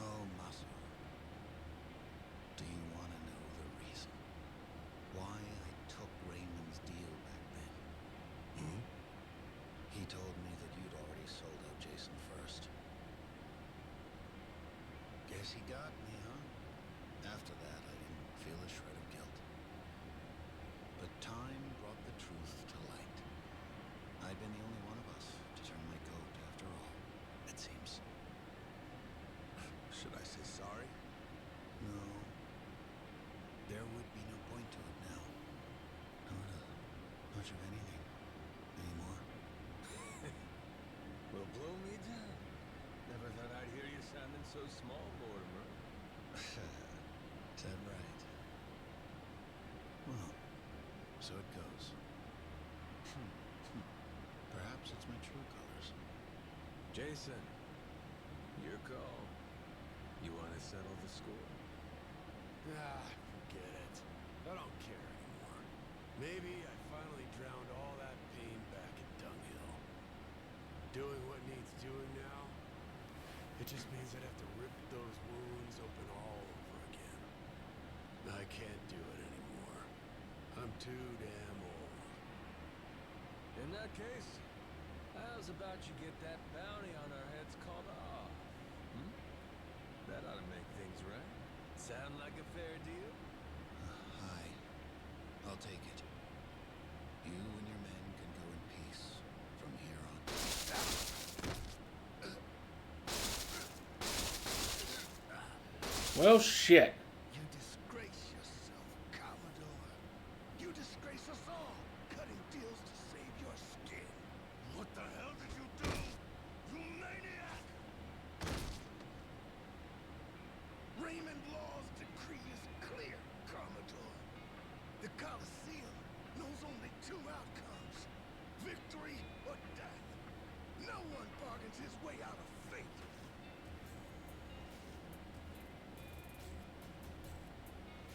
Oh, Masaru. Do you want to know the reason why I took Raymond's deal back then? Hmm? He told me that you'd already sold out Jason first. Guess he got me, huh? After that, I didn't feel a shred of guilt. But time brought the truth to light. I'd been the only one of us to turn my coat after all, it seems. Should I say sorry? No. There would be no point to it now. Not much of anything anymore. Well, blow me down. Never thought I'd hear you sounding so small, Mortimer. Is that right? Well, so it goes. Perhaps it's my true colors. Jason, your call. You want to settle the score? Ah, forget it. I don't care anymore. Maybe I finally drowned all that pain back in dunghill. Doing what needs doing now, it just means I'd have to rip those wounds open all over again. I can't do it anymore. I'm too damn old. In that case, how's about you get that bounty on our heads called off? Hmm? That ought to make things right. Sound like a fair deal? Aye. I'll take it. You and your men can go in peace from here on. Well, shit. You disgrace yourself, Commodore. You disgrace us all, cutting deals to save your skin. What the hell did you do, you maniac? Raymond Law's decree is clear, Commodore. The Coliseum knows only two outcomes: victory or death. No one bargains his way out of fate.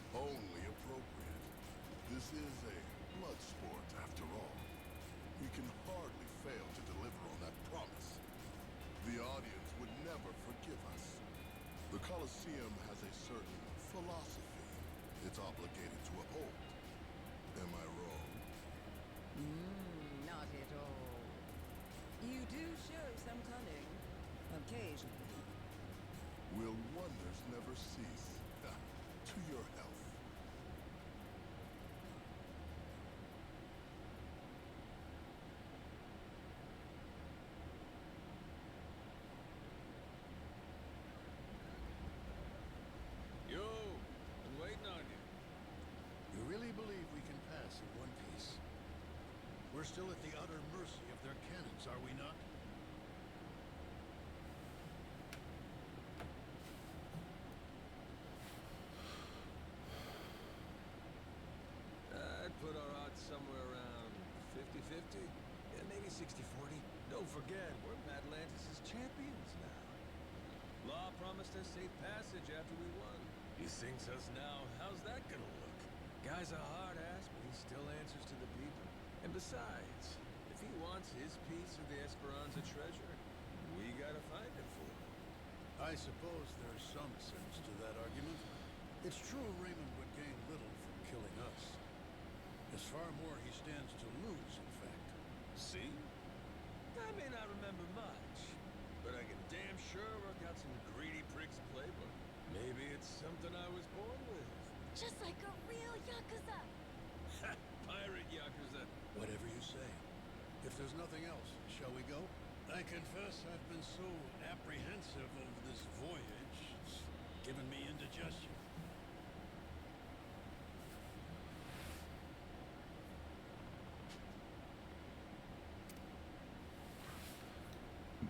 Only appropriate. This is a blood sport, after all. We can hardly fail to deliver on that promise. The audience would never forgive us. The Colosseum has a certain philosophy it's obligated to uphold. Am I wrong? Not at all. You do show some cunning, occasionally. Will wonders never cease? To your health. Yo, been waiting on you. You really believe we can pass in one piece? We're still at the utter mercy of their cannons, are we not? I'd put our odds somewhere around 50-50. Yeah, maybe 60-40. Don't forget, we're Atlantis' champions now. Law promised us safe passage after we won. He sinks us now. How's that gonna look? Guy's a hard ass, but he still answers to the people. And besides, if he wants his piece of the Esperanza treasure, we gotta find it for him. I suppose there's some sense to that argument. It's true Raymond would gain little from killing us. There's far more he stands to lose, in fact. See? I may not remember much, but I can damn sure work out some greedy prick's playbook. Maybe it's something I was born with. Just like a real yakuza. Pirate yakuza. Whatever you say. If there's nothing else, shall we go? I confess I've been so apprehensive over this voyage. It's given me indigestion.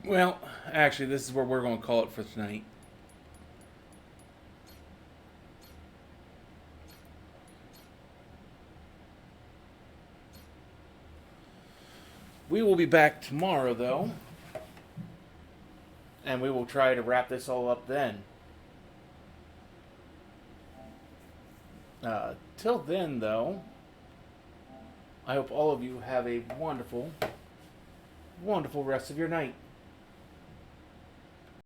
Well, actually, this is where we're going to call it for tonight. We will be back tomorrow, though. And we will try to wrap this all up then. Till then, though, I hope all of you have a wonderful, wonderful rest of your night.